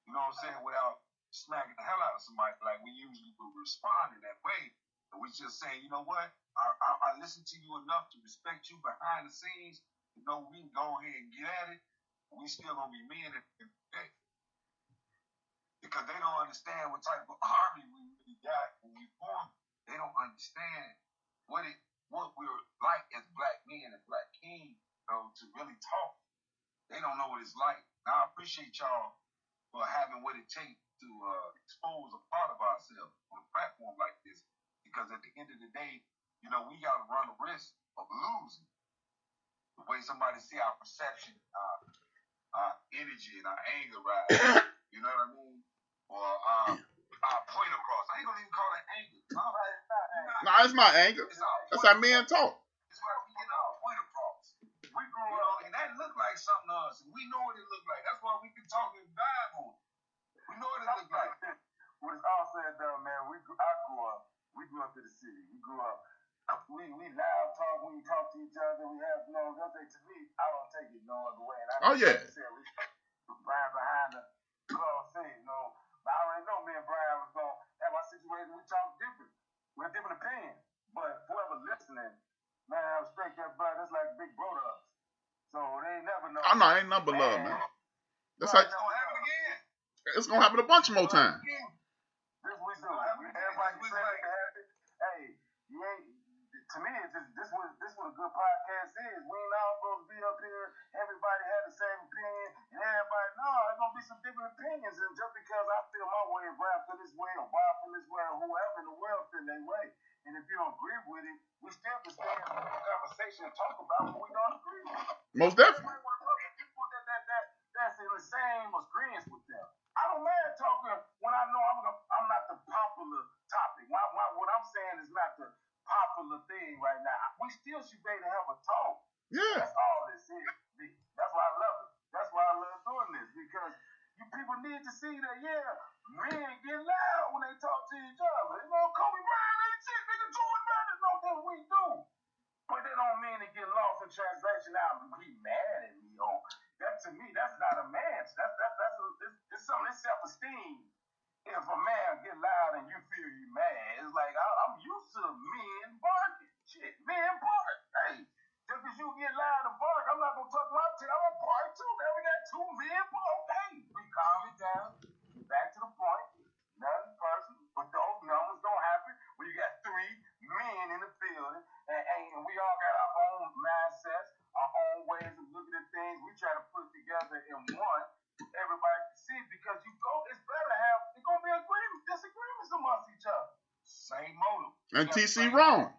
You know what I'm saying? Without smacking the hell out of somebody like we usually would respond in that way. And we just saying, you know what? I listen to you enough to respect you behind the scenes. You know, we can go ahead and get at it. We still gonna be men at the end of the day. Because they don't understand what type of army we really got when we formed. They don't understand what we're like as black men and black kings, to really talk. They don't know what it's like. Now I appreciate y'all for having what it takes to expose a part of ourselves on a platform like this. Because at the end of the day, we got to run the risk of losing the way somebody see our perception, our energy, and our anger rise. You know what I mean? Or our point across. I ain't gonna even call that anger. Nah, it's not anger. That's how men talk. It's where we get our point across. We grew up, and that looked like something to us, and we know what it looked like. That's why we can talk and vibe on it. We know what it looked like. When it's all said and done, man, I grew up. We grew up in the city. We grew up. We loud talk. We talk to each other. We have to me, I don't take it no other way. And Oh yeah. Brian behind the call saying, but I already know me and Brian was gonna have our situation. We talk different. We have different opinions. But whoever listening, man, I respect that brother. That's like big bro to us. So they ain't never know. I know, ain't nothing but love, man. That's like It's gonna happen again. it's gonna happen a bunch more times. This we do. Everybody say it happen. Hey, you ain't. To me, it's just this what a good podcast is. We ain't all supposed to be up here. Everybody had the same opinion, and everybody there's gonna be some different opinions. And just because I feel my way, and Brad feel this way, or Bob feel this way, or whoever in the world feel that way, and if you don't agree with it, we still can stay in a conversation and talk about what we don't agree with. Most definitely. That's in the same agreement with them. I don't mind talking when I know I'm not the popular topic. What I'm saying it's not the popular thing right now. We still should be able to have a talk. Yeah. That's all this is. That's why I love it. That's why I love doing this, because you people need to see that, yeah, men get loud when they talk to each other. You know, Kobe Bryant ain't shit, nigga. Jordan Bryant know that we do. But that don't mean to get lost in translation out and be mad at me. Oh, that to me, that's not a man. It's something, it's self-esteem. If a man get loud and you feel you mad, it's like I'm used to men barking. Shit, men bark. Hey, just because you get loud and bark, I'm not gonna tuck my tail. I'm gonna bark too. Now we got two men bark. Okay, we calm it down. Back to the point. Nothing personal, but those numbers don't happen when you got three men in the field, and we all got our own mindsets, our own ways of looking at things. We try to put it together in one. Everybody can see, because it's better to have, it's gonna be disagreements amongst each other. Same motive. And TC wrong.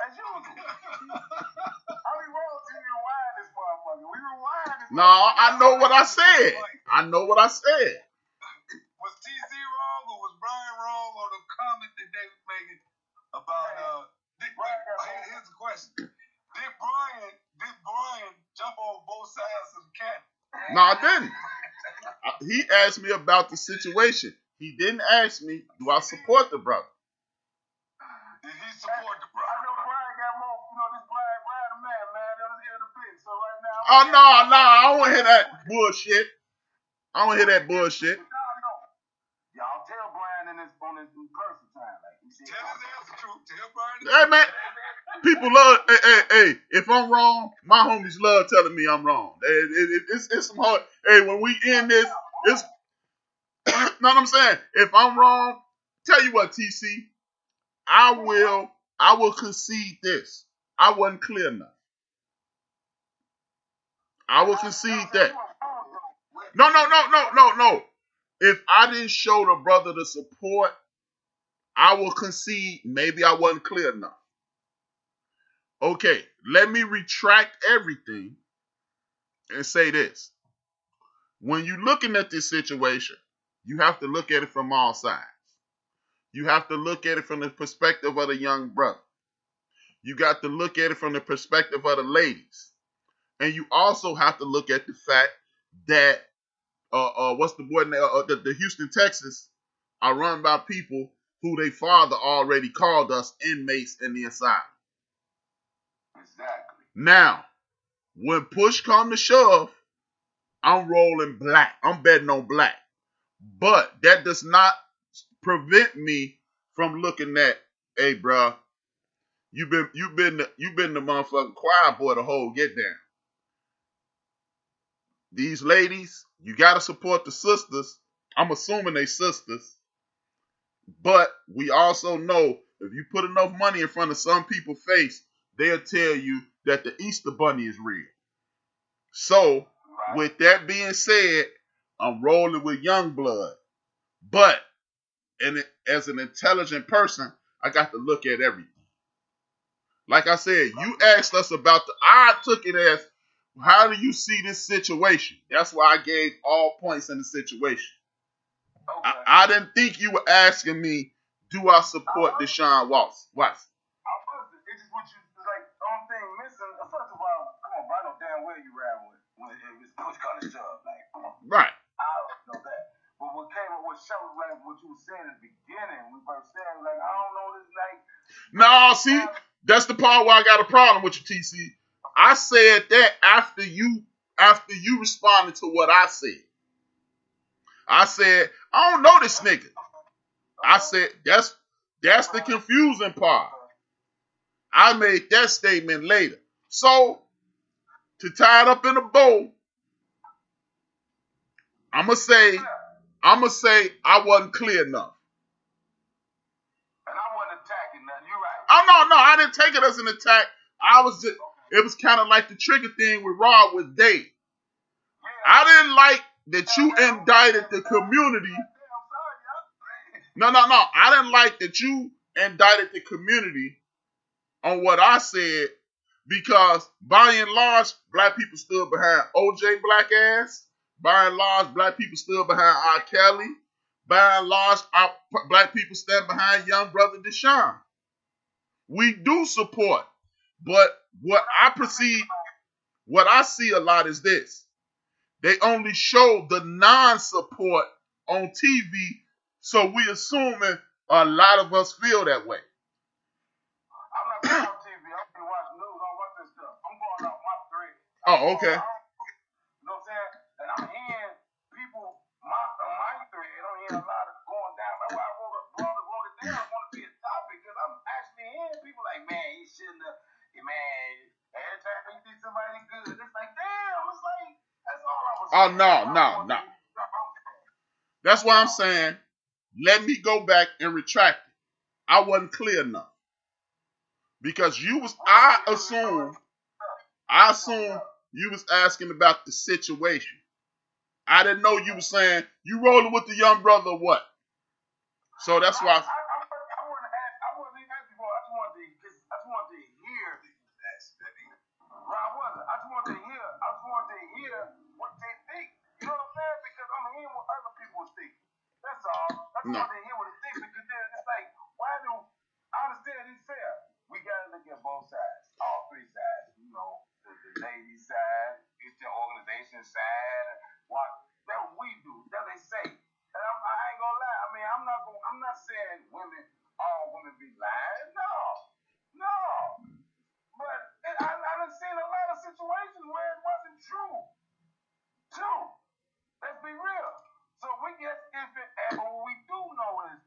As usual. I be wrong till you rewind this motherfucker. We rewind this. No, I know what I said. I know what I said. Was TC wrong, or was Brian wrong on the comment that they was making about here's the question. Did Brian jump on both sides of the cat? No, I didn't. He asked me about the situation. He didn't ask me, do I support the brother? Did he support the brother? I know Brian got more, this Brian the man, that was here to be. So right now. Oh, no, I don't want to hear that bullshit. I don't want to hear that bullshit. Y'all tell Brian on his personal time. Like, he said, tell his ass the truth. Tell Brian the Hey, man. People love, hey, if I'm wrong, my homies love telling me I'm wrong. It's some hard, hey, when we end this, it's, know what I'm saying? If I'm wrong, tell you what, TC, I will concede this. I wasn't clear enough. I will concede that. No. If I didn't show the brother the support, I will concede maybe I wasn't clear enough. Okay, let me retract everything and say this. When you're looking at this situation, you have to look at it from all sides. You have to look at it from the perspective of the young brother. You got to look at it from the perspective of the ladies. And you also have to look at the fact that, what's the boy name? The Houston, Texas are run by people who their father already called us inmates in the asylum. Exactly. Now, when push come to shove, I'm rolling black. I'm betting on black. But that does not prevent me from looking at, hey, bro, you've been the motherfucking choir boy the whole get down. These ladies, you gotta support the sisters. I'm assuming they sisters. But we also know if you put enough money in front of some people's face, they'll tell you that the Easter Bunny is real. So, with that being said, I'm rolling with young blood. But as an intelligent person, I got to look at everything. Like I said, you asked us about I took it as, how do you see this situation? That's why I gave all points in the situation. Okay. I didn't think you were asking me, do I support Deshaun Watson? I wasn't. It's just what you, like, the only thing missing, first of all, come on, bro, I know damn well you ran with when it's push come to shove. Like, come on. Right. I already know that. But what came up with showed, like, what you were saying at the beginning, we first said, like, I don't know this, like. No, see, that's the part where I got a problem with you, TC. I said that after you responded to what I said. I said, I don't know this nigga. I said, that's the confusing part. I made that statement later. So, to tie it up in a bow, I'm going to say I wasn't clear enough. And I wasn't attacking nothing. You're right. Oh, no, I didn't take it as an attack. It was kind of like the trigger thing with Rob with Dave. I didn't like that you indicted the community. No. I didn't like that you indicted the community on what I said, because by and large, black people stood behind OJ black ass. By and large, black people stood behind R. Kelly. by and large, our black people stand behind young brother Deshaun. We do support, but what I see a lot is this. They only show the non-support on TV, so we assuming a lot of us feel that way. I'm not going on TV. I'm gonna watch news. I don't watch this stuff. I'm going off my thread. Oh, okay. You know what I'm saying? And I'm hearing people on my thread. I'm hearing a lot of going down. That's why I wrote it down. I want to be a topic because I'm actually hearing people like, man, he shouldn't have. Man, every time he see somebody good, it's like, damn. It's like that's all I was. Oh no. That's why I'm saying, let me go back and retract it. I wasn't clear enough. Because I assume you was asking about the situation. I didn't know you were saying you rolling with the young brother or what. So that's why. I wasn't even asking for. I just wanted to hear. I just wanted to hear what they think. You know what I'm saying? Because I'm hearing what other people think. That's all. I just wanted to hear what they think because then it's like, why do I understand he's fair? We gotta look at both sides, all three sides. You know, the lady side, it's the organization side. That's what we do. That they say. And I ain't gonna lie. I mean, I'm not saying all women be lying. No. But I've seen a lot of situations where it wasn't true. Let's be real. So we get but what we do know is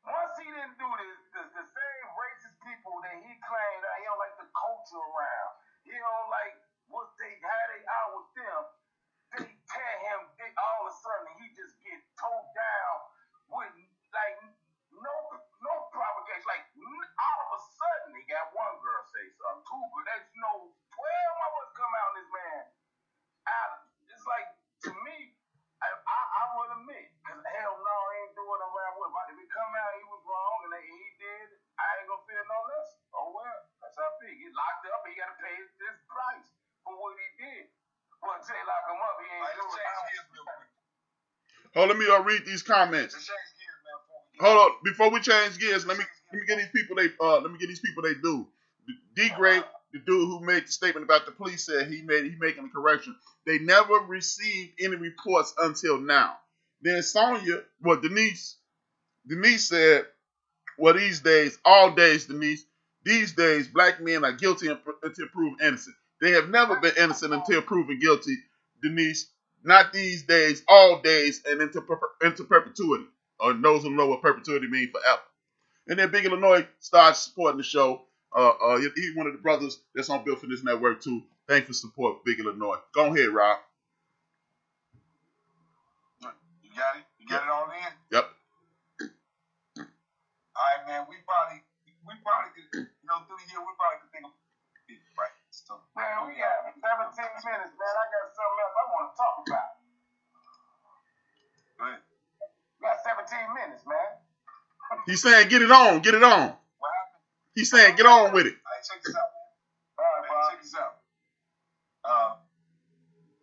once he didn't do this, the same racist people that he claimed that he don't like the culture around, he don't like how they out with them, they tear him, all of a sudden he just get towed down with like no propagation. Like all of a sudden he got one girl say something, two, but there's 12 mothers come out in this man. It's like, to me, I would admit, because hell no, I ain't doing around with him. If he come out, he was wrong, and he did, I ain't gonna feel no less. Oh well, that's how I feel. He locked up, he gotta pay his price for what he did. Well, until they lock him up, he ain't doing it. Hold, let me read these comments. Hold on, before we change gears, let me get these people they do. D Great, the dude who made the statement about the police, said he making a correction. They never received any reports until now. Then Denise said, well, these days, Denise, these days, black men are guilty until proven innocent. They have never been innocent until proven guilty, Denise. Not these days, all days, and into perpetuity. Or those who know what perpetuity means, forever. And then Big Illinois started supporting the show. He's one of the brothers that's on Built for This Network too. Thanks for support, Big Illinois. Go ahead, Rob. You got it? You got it all in? Yep. All right, man. We probably could, through the year, we probably could think of it, right? So, man, we got 17 minutes, man. I got something else I want to talk about. Go ahead. We got 17 minutes, man. He's saying, get it on. What happened? He's saying, get on with it. All right, check this out, man. All right, Bob. Check this out.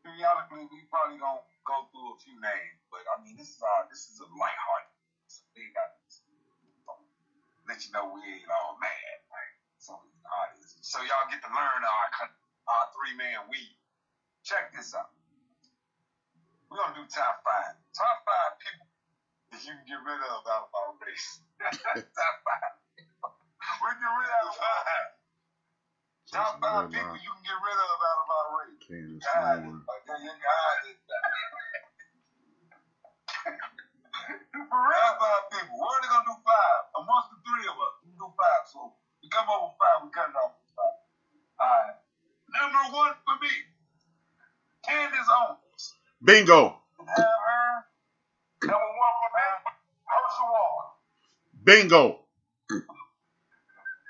Periodically, we probably gonna go through a few names, but I mean, this is a lighthearted. Big let you know we ain't all mad, right? So y'all get to learn our three-man weed. Check this out. We're gonna do top 5. Top 5 people that you can get rid of out of our race. Top 5. We get rid of 5. Top 5 people you can get rid of out of our race. Your guy is that. For real, 5 people. We're only gonna do 5. Amongst the 3 of us, we can do 5. So we come over 5, we cut it off. Alright. Number 1 for me. Candace Owens. Bingo. Have her. Number 1 for me. Herschel Walker. Bingo.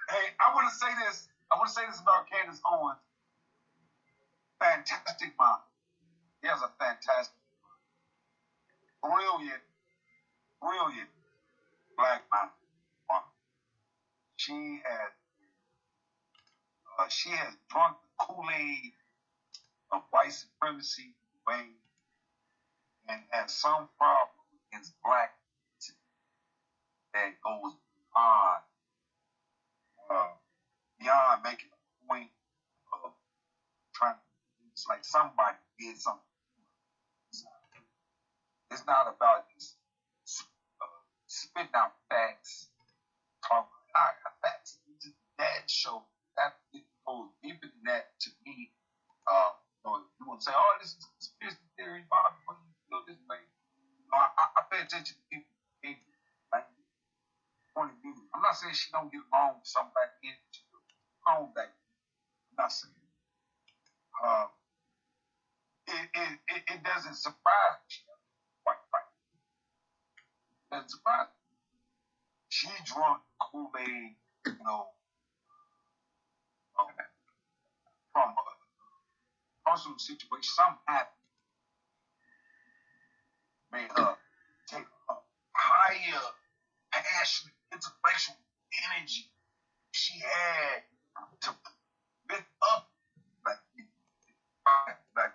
Hey, I want to say this about Candace Owens. Fantastic mom. He has a fantastic, brilliant black mom. She has drunk the Kool-Aid of white supremacy way, and has some problem against black that goes beyond making a point of trying. It's like somebody did something. It's not about just spitting out facts. Talk about facts. That show that it goes deeper than that to me. You want to say, "Oh, this is conspiracy theory, Bob," when you feel this way. I pay attention to people. Like, point of view. I'm not saying she don't get along with some black men. She don't get along with black men. I'm not saying. It doesn't surprise me. Right. It doesn't surprise me. She drunk Kool-Aid, from a personal situation. Something happened. Made her take a higher, passionate, intellectual energy she had to lift up. Like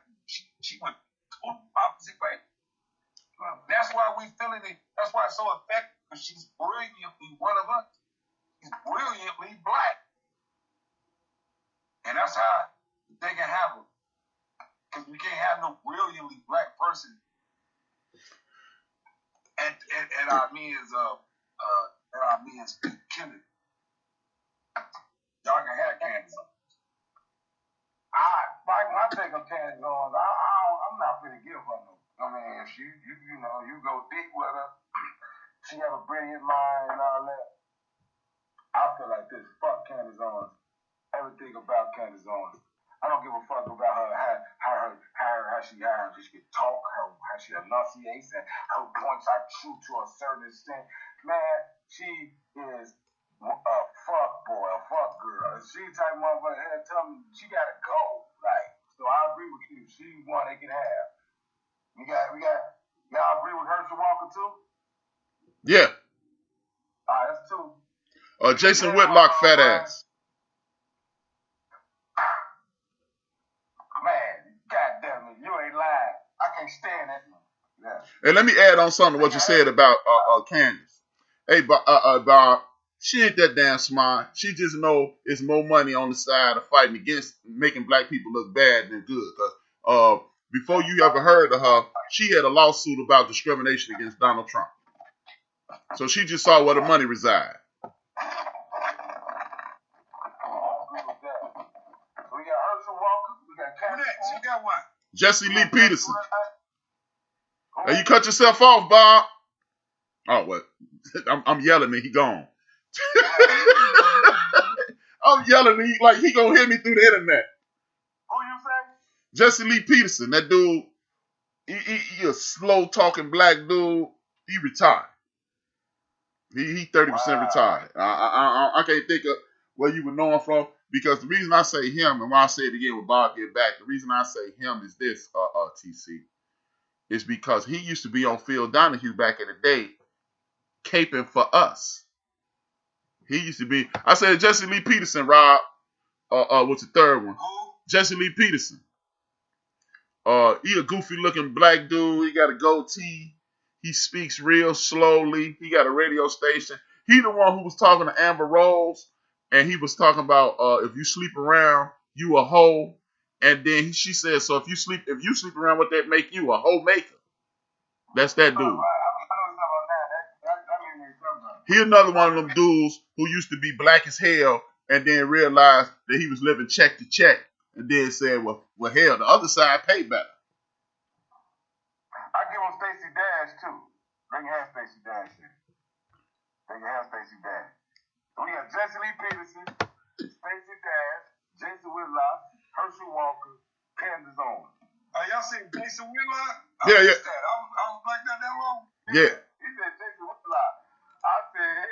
she went total opposite way. That's why we feeling it. That's why it's so effective. Because she's brilliantly one of us. She's brilliantly black. And that's how they can have her. Because we can't have no brilliantly black person at our men's Kennedy. Y'all can have Candace on. When I take them Candace on, I'm not gonna give her no. I mean, if you go deep with her, she have a brilliant mind and all that. I feel like this. Fuck Candace Owens. Everything about Candace Owens. I don't give a fuck about her, how she can talk, how she enunciates, and her points are true to a certain extent. Man, she is a fuck boy, a fuck girl. She type motherfucker had tell me she gotta go. Like, so I agree with you. She one they can have. Y'all agree with Herschel Walker too? Yeah. That's two. Jason Whitlock, fat ass. Man, goddamn it, you ain't lying. I can't stand that. Yeah. And let me add on something to what you said about Candace. Hey, Bob, she ain't that damn smart. She just know it's more money on the side of fighting against making black people look bad than good. Because before you ever heard of her, she had a lawsuit about discrimination against Donald Trump. So she just saw where the money reside. You got one. Jesse Lee Peterson. Hey, you cut yourself off, Bob. Oh, what? I'm yelling and he gone. I'm yelling and he gonna hear me through the internet. Who you say? Jesse Lee Peterson. That dude, he a slow talking black dude. He retired. He 30% retired. I can't think of where you would know him from. Because the reason I say him, and why I say it again with Bob get back, the reason I say him is this, TC, is because he used to be on Phil Donahue back in the day, caping for us. He used to be, I said Jesse Lee Peterson, Rob, what's the third one? Jesse Lee Peterson. He a goofy looking black dude, he got a goatee, he speaks real slowly, he got a radio station. He the one who was talking to Amber Rose. And he was talking about if you sleep around, you a hoe. And then she said, so if you sleep around, what that make you? A hoe maker. That's that dude. He another one of them dudes who used to be black as hell and then realized that he was living check to check. And then said, well hell, the other side pay better. I give him Stacey Dash too. They can have Stacey Dash here. We got Jesse Lee Peterson, Stacey Dash, Jason Whitlock, Herschel Walker, Candace Owens. Y'all seen Jason Whitlock? Yeah. I was like that long. Yeah. He said Jason Whitlock. I said,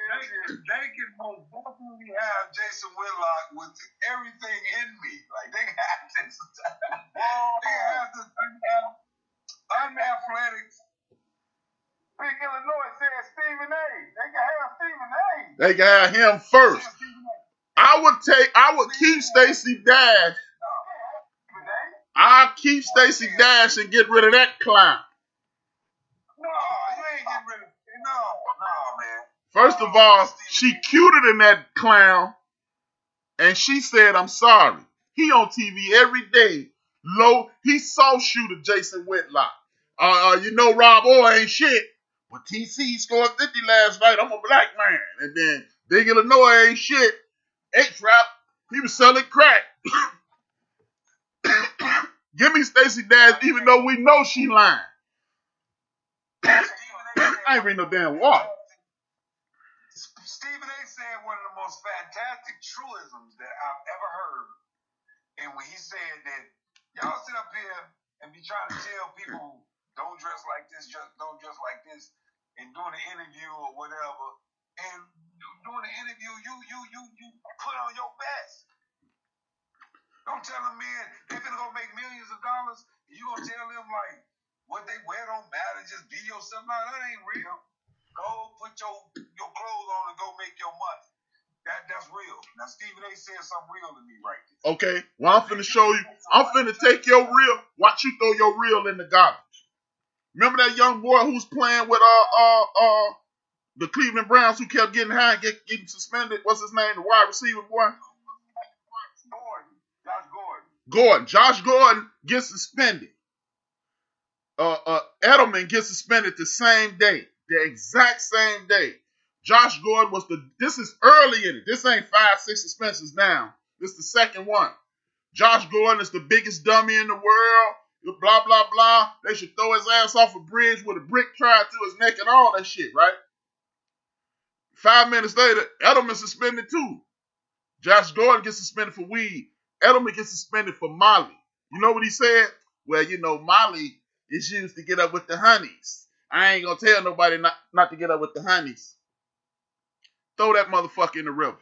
they can most definitely have Jason Whitlock with everything in me. Like they have this. They have this unathletic. Big Illinois said Stephen A. They can have Stephen A. They can have him first. I would keep Stacey Dash. I'll keep Stacey Dash and get rid of that clown. First of all, she cuter than that clown, and she said, "I'm sorry." He on TV every day. Low, he soft shooter Jason Whitlock. You know Rob Orr ain't shit, but TC scored 50 last night. I'm a black man, and then Big Illinois ain't shit. X-Rap, he was selling crack. Give me Stacey Dash, even though we know she lying. I ain't reading no damn water. Stephen A. said one of the most fantastic truisms that I've ever heard. And when he said that y'all sit up here and be trying to tell people don't dress like this, just don't dress like this, and doing an interview or whatever, and doing an interview, you put on your best. Don't tell them, man, they finna go make millions of dollars. You gonna tell them like what they wear don't matter, just be yourself. No, that ain't real. Go put your clothes on and go make your money. That's real. Now Stephen A. said something real to me right there. Okay, well I'm finna show you. I'm finna take your reel. Watch you throw your reel in the garbage. Remember that young boy who's playing with the Cleveland Browns who kept getting high and getting suspended? What's his name? The wide receiver boy? Josh Gordon gets suspended. Edelman gets suspended the same day. The exact same day. Josh Gordon was this is early in it. This ain't 5, 6 suspensions down. This is the second one. Josh Gordon is the biggest dummy in the world. Blah, blah, blah. They should throw his ass off a bridge with a brick tied to his neck and all that shit, right? 5 minutes later, Edelman suspended too. Josh Gordon gets suspended for weed. Edelman gets suspended for Molly. You know what he said? Well, you know, Molly is used to get up with the honeys. I ain't gonna tell nobody not to get up with the honeys. Throw that motherfucker in the river.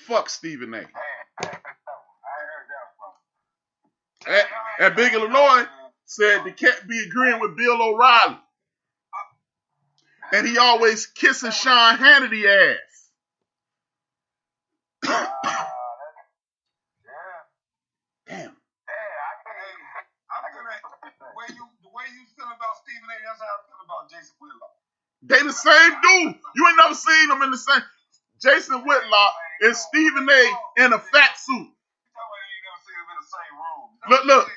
Fuck Stephen A. I heard that from. At Big Illinois said the cat be agreeing with Bill O'Reilly. And he always kissing Sean Hannity ass. Damn. The way you feel about Stephen A., that's how I feel about Jason Whitlock. They the same dude. You ain't never seen them in the same. Jason Whitlock is Stephen A. in a fat suit. Look.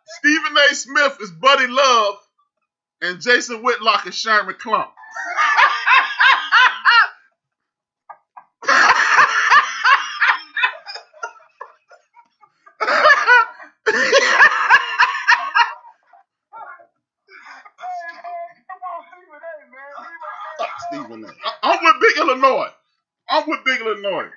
Stephen A. Smith is Buddy Love, and Jason Whitlock is Sherman Klump. Stephen A. I'm with Big Illinois.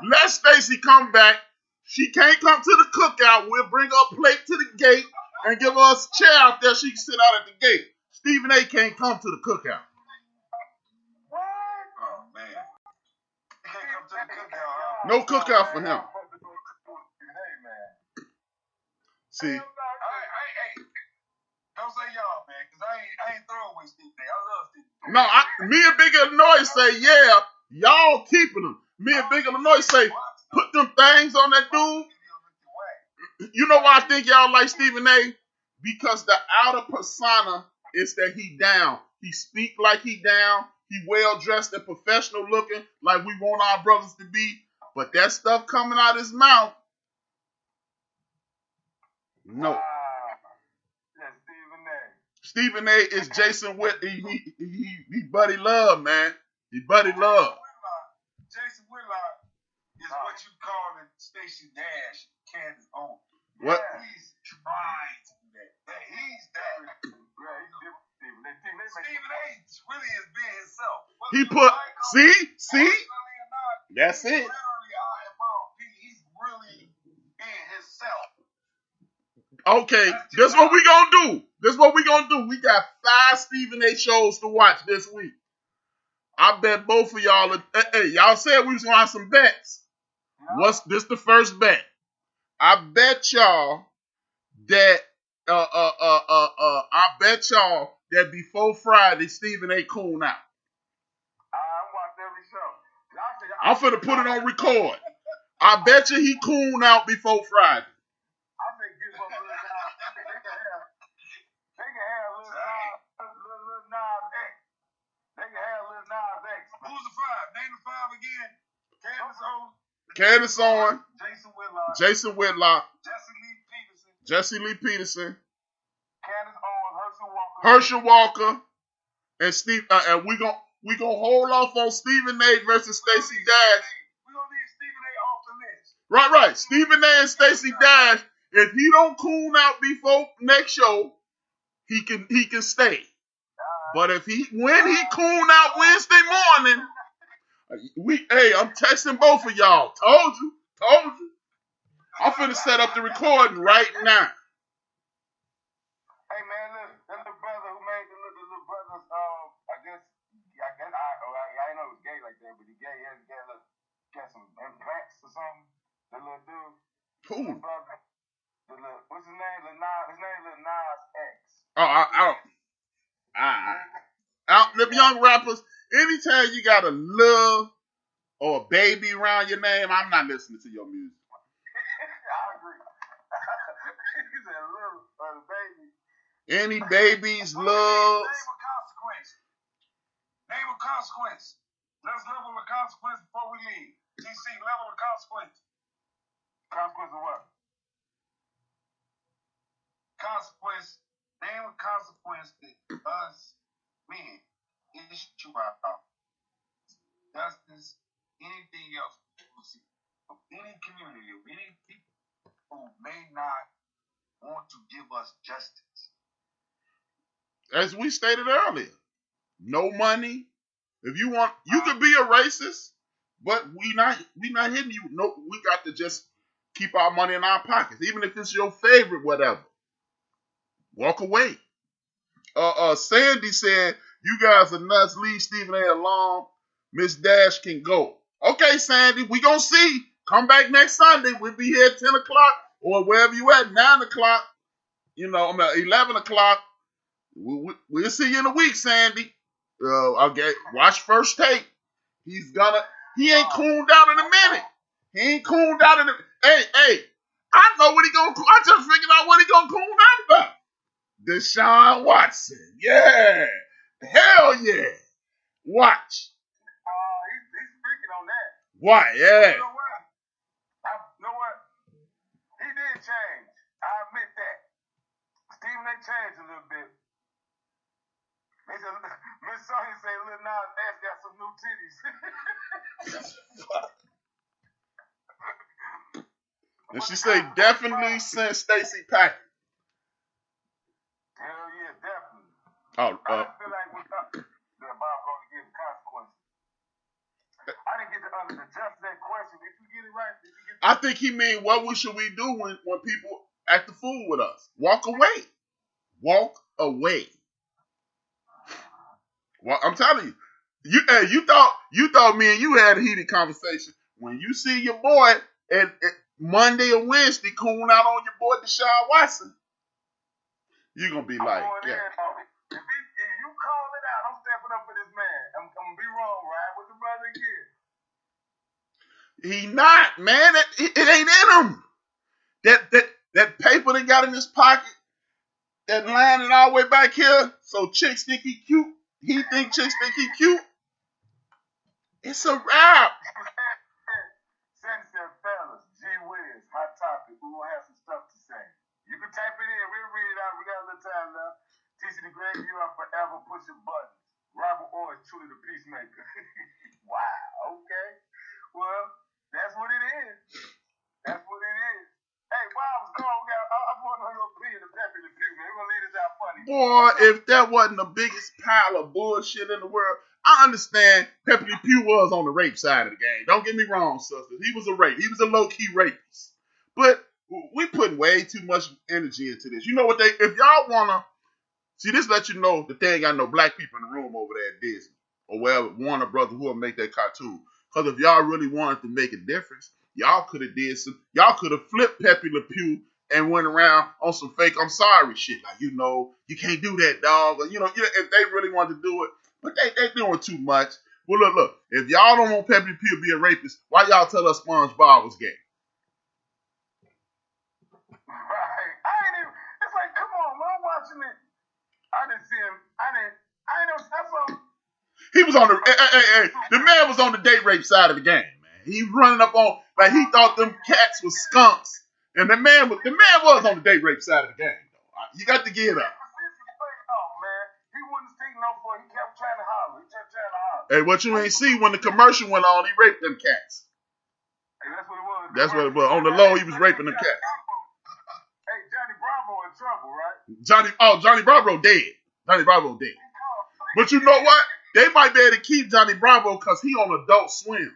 Let Stacey come back. She can't come to the cookout. We'll bring her a plate to the gate and give her a chair out there. She can sit out at the gate. Stephen A. can't come to the cookout. What? Oh, man. He can't come to the cookout, huh? No cookout for him. See? Hey, don't say y'all, man, because I ain't throwing away Stephen A. I love Stephen A. No, me and Big Illinois say, yeah, y'all keeping them. Me and Big Illinois say, put them things on that dude. You know why I think y'all like Stephen A? Because the outer persona is that he down. He speak like he down. He well dressed and professional looking like we want our brothers to be. But that stuff coming out his mouth, no. Stephen A is Jason Whit. He Buddy Love, man. He Buddy Love. Jason Whitlock is what you call it Stacey Dash, Candace Owens. What? He's trying to do that. He's that. Stephen A really is being himself. He put, see? That's it. He's really being himself. Okay, this what we gonna do. We got 5 Stephen A shows to watch this week. I bet both of y'all. Hey, y'all said we was gonna have some bets. What's this? The first bet. I bet y'all that. I bet y'all that before Friday, Stephen A coon out. I watched every show. I'm finna put it on record. I bet you he coon out before Friday. I think give up little Nas. They can have little Nas X. They can have little X. Who's the five? Name the five again. Candace Owens, Jason Whitlock, Jesse Lee Peterson, Candace Owens, Herschel Walker, and Steve. And we gonna hold off on Stephen A. versus Stacey Dash. We're gonna leave Stephen A. off the list. Right. Stephen A. and Stacey Dash. If he don't coon out before next show, he can stay. But when he coon out Wednesday morning, I'm texting both of y'all. Told you. I'm finna set up the recording right now. Hey man, look, that's the brother who made the little brothers. I guess I know it was gay like that, but he gay. He had got some implants or something. The little dude. Who? The brother. What's his name? His name is Nas X. Oh, them young rappers. Anytime you got a love or a baby around your name, I'm not listening to your music. I agree. He said little baby. Any babies, love. Name a consequence. Let's level the consequence before we leave. TC, level the consequence. Consequence of what? Consequence. Name a consequence that us men issue out. Justice, anything else. Of any community, of any people who may not want to give us justice. As we stated earlier, no money. If you want, you could be a racist, but we not hitting you. No, we got to just keep our money in our pockets, even if it's your favorite, whatever. Walk away. Sandy said, "You guys are nuts. Leave Stephen A. alone. Miss Dash can go." Okay, Sandy, we gonna see. Come back next Sunday. We'll be here at 10 o'clock or wherever you at, 9 o'clock. 11 o'clock. We'll see you in a week, Sandy. Okay, watch First Take. He ain't cooled down in a minute. Hey, I know what I just figured out what he gonna cool down about. Deshaun Watson. Yeah. Hell yeah. Watch. He's speaking on that. Why? Yeah. You know what? He did change. I admit that. Stephen A. changed a little bit. They said, Miss Sonya say Lil Nas X got some new titties. And she say definitely send Stacey Packard. Hell yeah, definitely. Oh, I feel like that Bob going to give consequences. I didn't get to adjust that question. Did you get it right? I think he mean what should we do when people act the fool with us? Walk away. Walk away. Well, I'm telling you, you thought me and you had a heated conversation. When you see your boy at Monday or Wednesday cooling out on your boy Deshaun Watson, you're gonna be like, yeah. If you call it out, I'm stepping up for this man. I'm gonna be wrong, right? With the brother again. He not, man. It ain't in him. That paper that got in his pocket, that lining all the way back here, so chicks think he cute. He think chicks think he cute. It's a wrap. Sandy said, fellas, gee whiz, hot topic. We will have some stuff to say. You can type it in. We'll read it out. We got a little time left. TC the Great, you are forever pushing buttons. Robert Orr is truly the peacemaker. Wow, okay. Well, that's what it is. That's what it is. Hey, while I was gone, I want to know your opinion of Pepe Le Pew, man. We're going to leave this out funny. Boy, if that wasn't the biggest pile of bullshit in the world, I understand Pepe Le Pew was on the rape side of the game. Don't get me wrong, sister. He was a low-key rapist. But we putting way too much energy into this. You know what if y'all wanna see this, let you know that they ain't got no black people in the room over there at Disney or wherever Warner Brothers who will make that cartoon. Because if y'all really wanted to make a difference, y'all could have flipped Pepe Le Pew and went around on some fake I'm sorry shit. Like, you can't do that, dog. Or, if they really wanted to do it. But they doing too much. Well, look. If y'all don't want Pepe Le Pew to be a rapist, why y'all tell us SpongeBob was gay? Right. It's like, come on, man. I'm watching it. I didn't see him. I didn't know. That's all. He was on the the man was on the date rape side of the game, man. He running up on like he thought them cats was skunks, and the man was on the date rape side of the game. Though. You got to get up. Hey, what you ain't see when the commercial went on, he raped them cats. Hey, that's what it was. That's what it was. On the low, he was raping them cats. Hey, Johnny Bravo in trouble, right? Johnny Bravo dead. Johnny Bravo dead. But you know what? They might be able to keep Johnny Bravo because he on Adult Swim.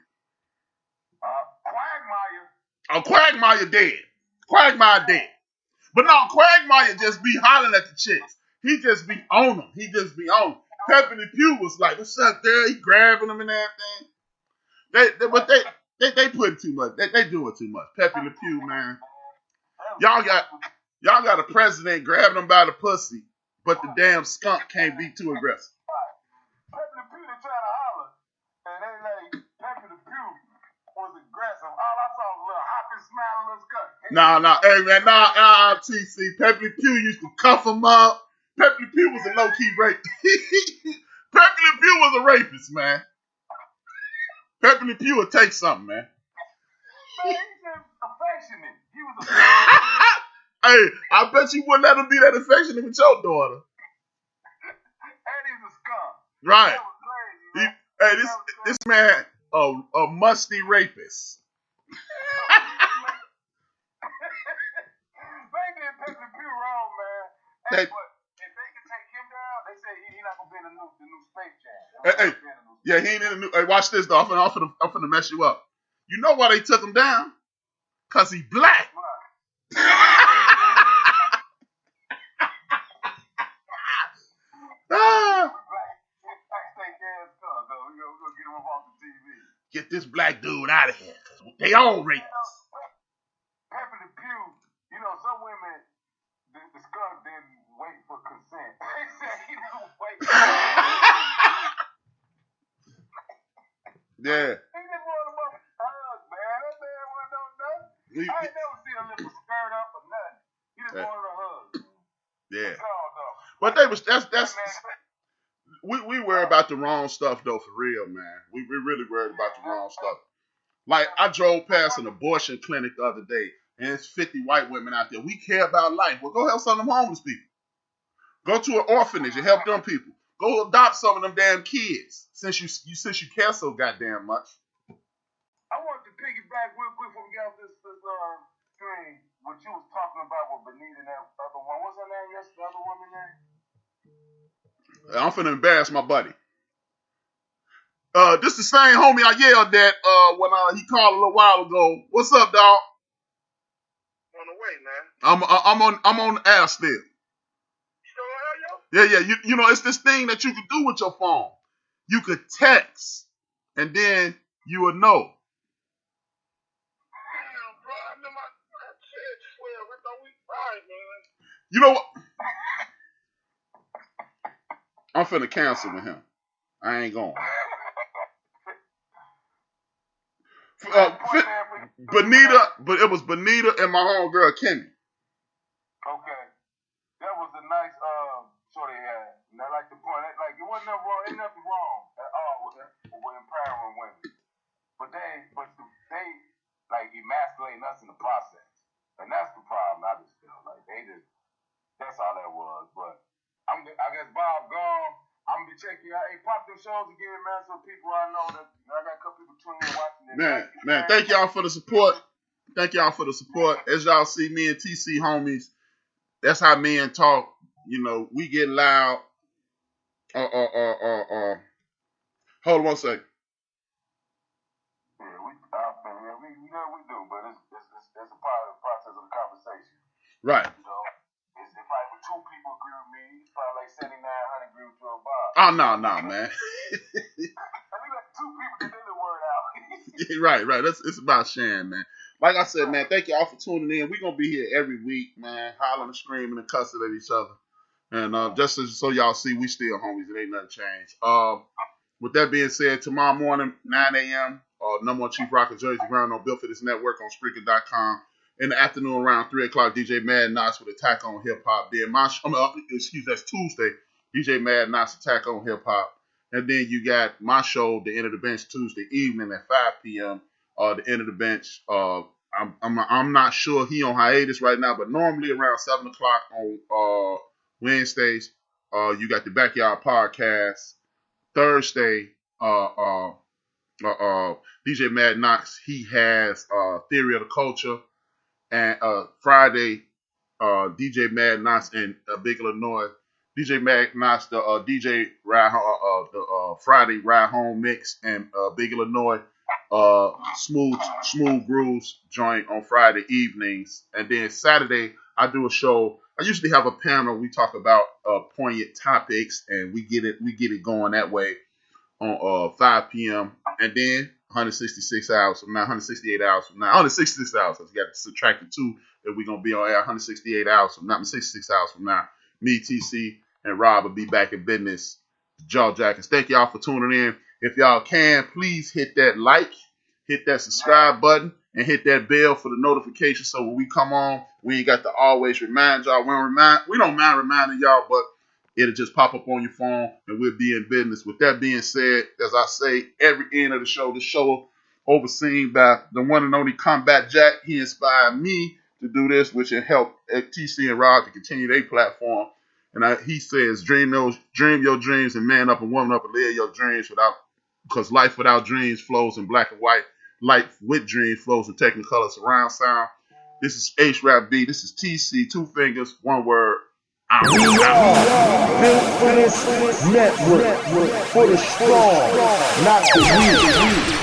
Quagmire. Quagmire dead. Quagmire dead. But no, Quagmire just be hollering at the chicks. He just be on them. Pepe Le Pew was like, "What's up, girl?" He grabbing them and everything. They putting too much. They doing too much. Pepe Le Pew, man. Y'all got a president grabbing them by the pussy, but the damn skunk can't be too aggressive. Pepe Le Pew, they trying to holler, and they like Pepe Le Pew was aggressive. All I saw was a little hopping, smiling, little skunk. Hey man, TC. Pepe Le Pew used to cuff him up. Pepe Le Pew was a low-key rapist. Pepe Le Pew was a rapist, man. Pepe Le Pew would take something, man. Man, he's affectionate. He was affectionate. Hey, I bet you wouldn't let him be that affectionate with your daughter. And he's a skunk. Right. That was crazy, man. This man, a musty rapist. They did Pepe Le Pew wrong, man. Hey, but if they can take him down, they say he's not gonna be in the new Space Jam. Yeah, he ain't in the new. Hey, watch this though. I'm finna mess you up. You know why they took him down? Cause he black. Get this black dude out of here. They all rapists. Pepe Le Pew, you know, some women, the skunk didn't wait for consent. They said he didn't wait for Yeah. He just wanted him up a hug, man. That man wasn't on nothing. I ain't never seen a little skirt up or nothing. He just wanted a hug. Yeah. That's all, though. But that's we worry about the wrong stuff though, for real, man. We really worried about the wrong stuff. Like I drove past an abortion clinic the other day, and it's 50 white women out there. We care about life. Well, go help some of them homeless people. Go to an orphanage and help them people. Go adopt some of them damn kids. Since you care so goddamn much. I want to piggyback real quick before we get off this thing. What you was talking about with Benita and that other one. What's her name? Yes, the other woman name. I'm finna embarrass my buddy. This the same homie I yelled at when he called a little while ago. What's up, dog? On the way, man. I'm on the air still. Yeah. You know, it's this thing that you can do with your phone. You could text, and then you would know. Damn, bro, I know my shit 12. It's on week 5, man. You know what? I'm finna cancel with him. I ain't going. Benita, but it was Benita and my homegirl Kimmy. Okay, that was a nice short they had. And I like the point. Like it wasn't nothing wrong. Ain't nothing wrong at all with empowering women. But they like emasculating us in the process, and that's the problem. I just feel like that's all that was. But I guess Bob gone. I'm gonna be checking out. Hey, pop them shows again, man. So people I know that I got a couple people tuning in watching it. Man, thank y'all for the support. As y'all see, me and TC homies. That's how men talk. You know, we get loud. Hold on one second. Yeah, we do, but it's a part of the process of the conversation. Right. You know, if like 2 people agree with me, it's probably like 7,900 agree with Joe Bob. Oh no, man. I think like 2 people get their word out. Right. It's about sharing, man. Like I said, man, thank y'all for tuning in. We're gonna be here every week, man, hollering and screaming and cussing at each other. And just so y'all see, we still homies. It ain't nothing changed. With that being said, tomorrow morning, 9 a.m., number 1 Chief Rocker Jersey Ground on Built for This Network on Spreaker.com. In the afternoon, around 3 o'clock, DJ Mad Knox with Attack on Hip Hop. Then that's Tuesday. DJ Mad Knox Attack on Hip Hop. And then you got my show, The End of the Bench, Tuesday evening at 5 p.m. The End of the Bench. I'm not sure he on hiatus right now, but normally around 7 o'clock on Wednesdays. You got the Backyard Podcast. Thursday, DJ Mad Knox, he has Theory of the Culture. And Friday, DJ Mad Knox in Big Illinois. DJ Mad Knox, the DJ ride the Friday ride home mix and Big Illinois. Smooth Grooves joint on Friday evenings, and then Saturday I do a show. I usually have a panel. We talk about poignant topics, and we get it going that way on 5 p.m. and then 166 hours from now, 168 hours from now, 166 hours. So you got to subtract the two that we're gonna be on air. 168 hours from now, 66 hours from now. Me, TC, and Rob will be back in business. Jaw Jackers. Thank y'all for tuning in. If y'all can, please hit that like, hit that subscribe button, and hit that bell for the notification. So when we come on, we ain't got to always remind y'all. We don't mind reminding y'all, but it'll just pop up on your phone, and we'll be in business. With that being said, as I say, every end of the show overseen by the one and only Combat Jack. He inspired me to do this, which will help TC and Rob to continue their platform. And he says, dream your dreams and man up and woman up and live your dreams because life without dreams flows in black and white. Life with dreams flows in technicolor surround sound. This is H-Rap B. This is TC, 2 fingers, 1 word. We are built for this network, for the strong, not the weak.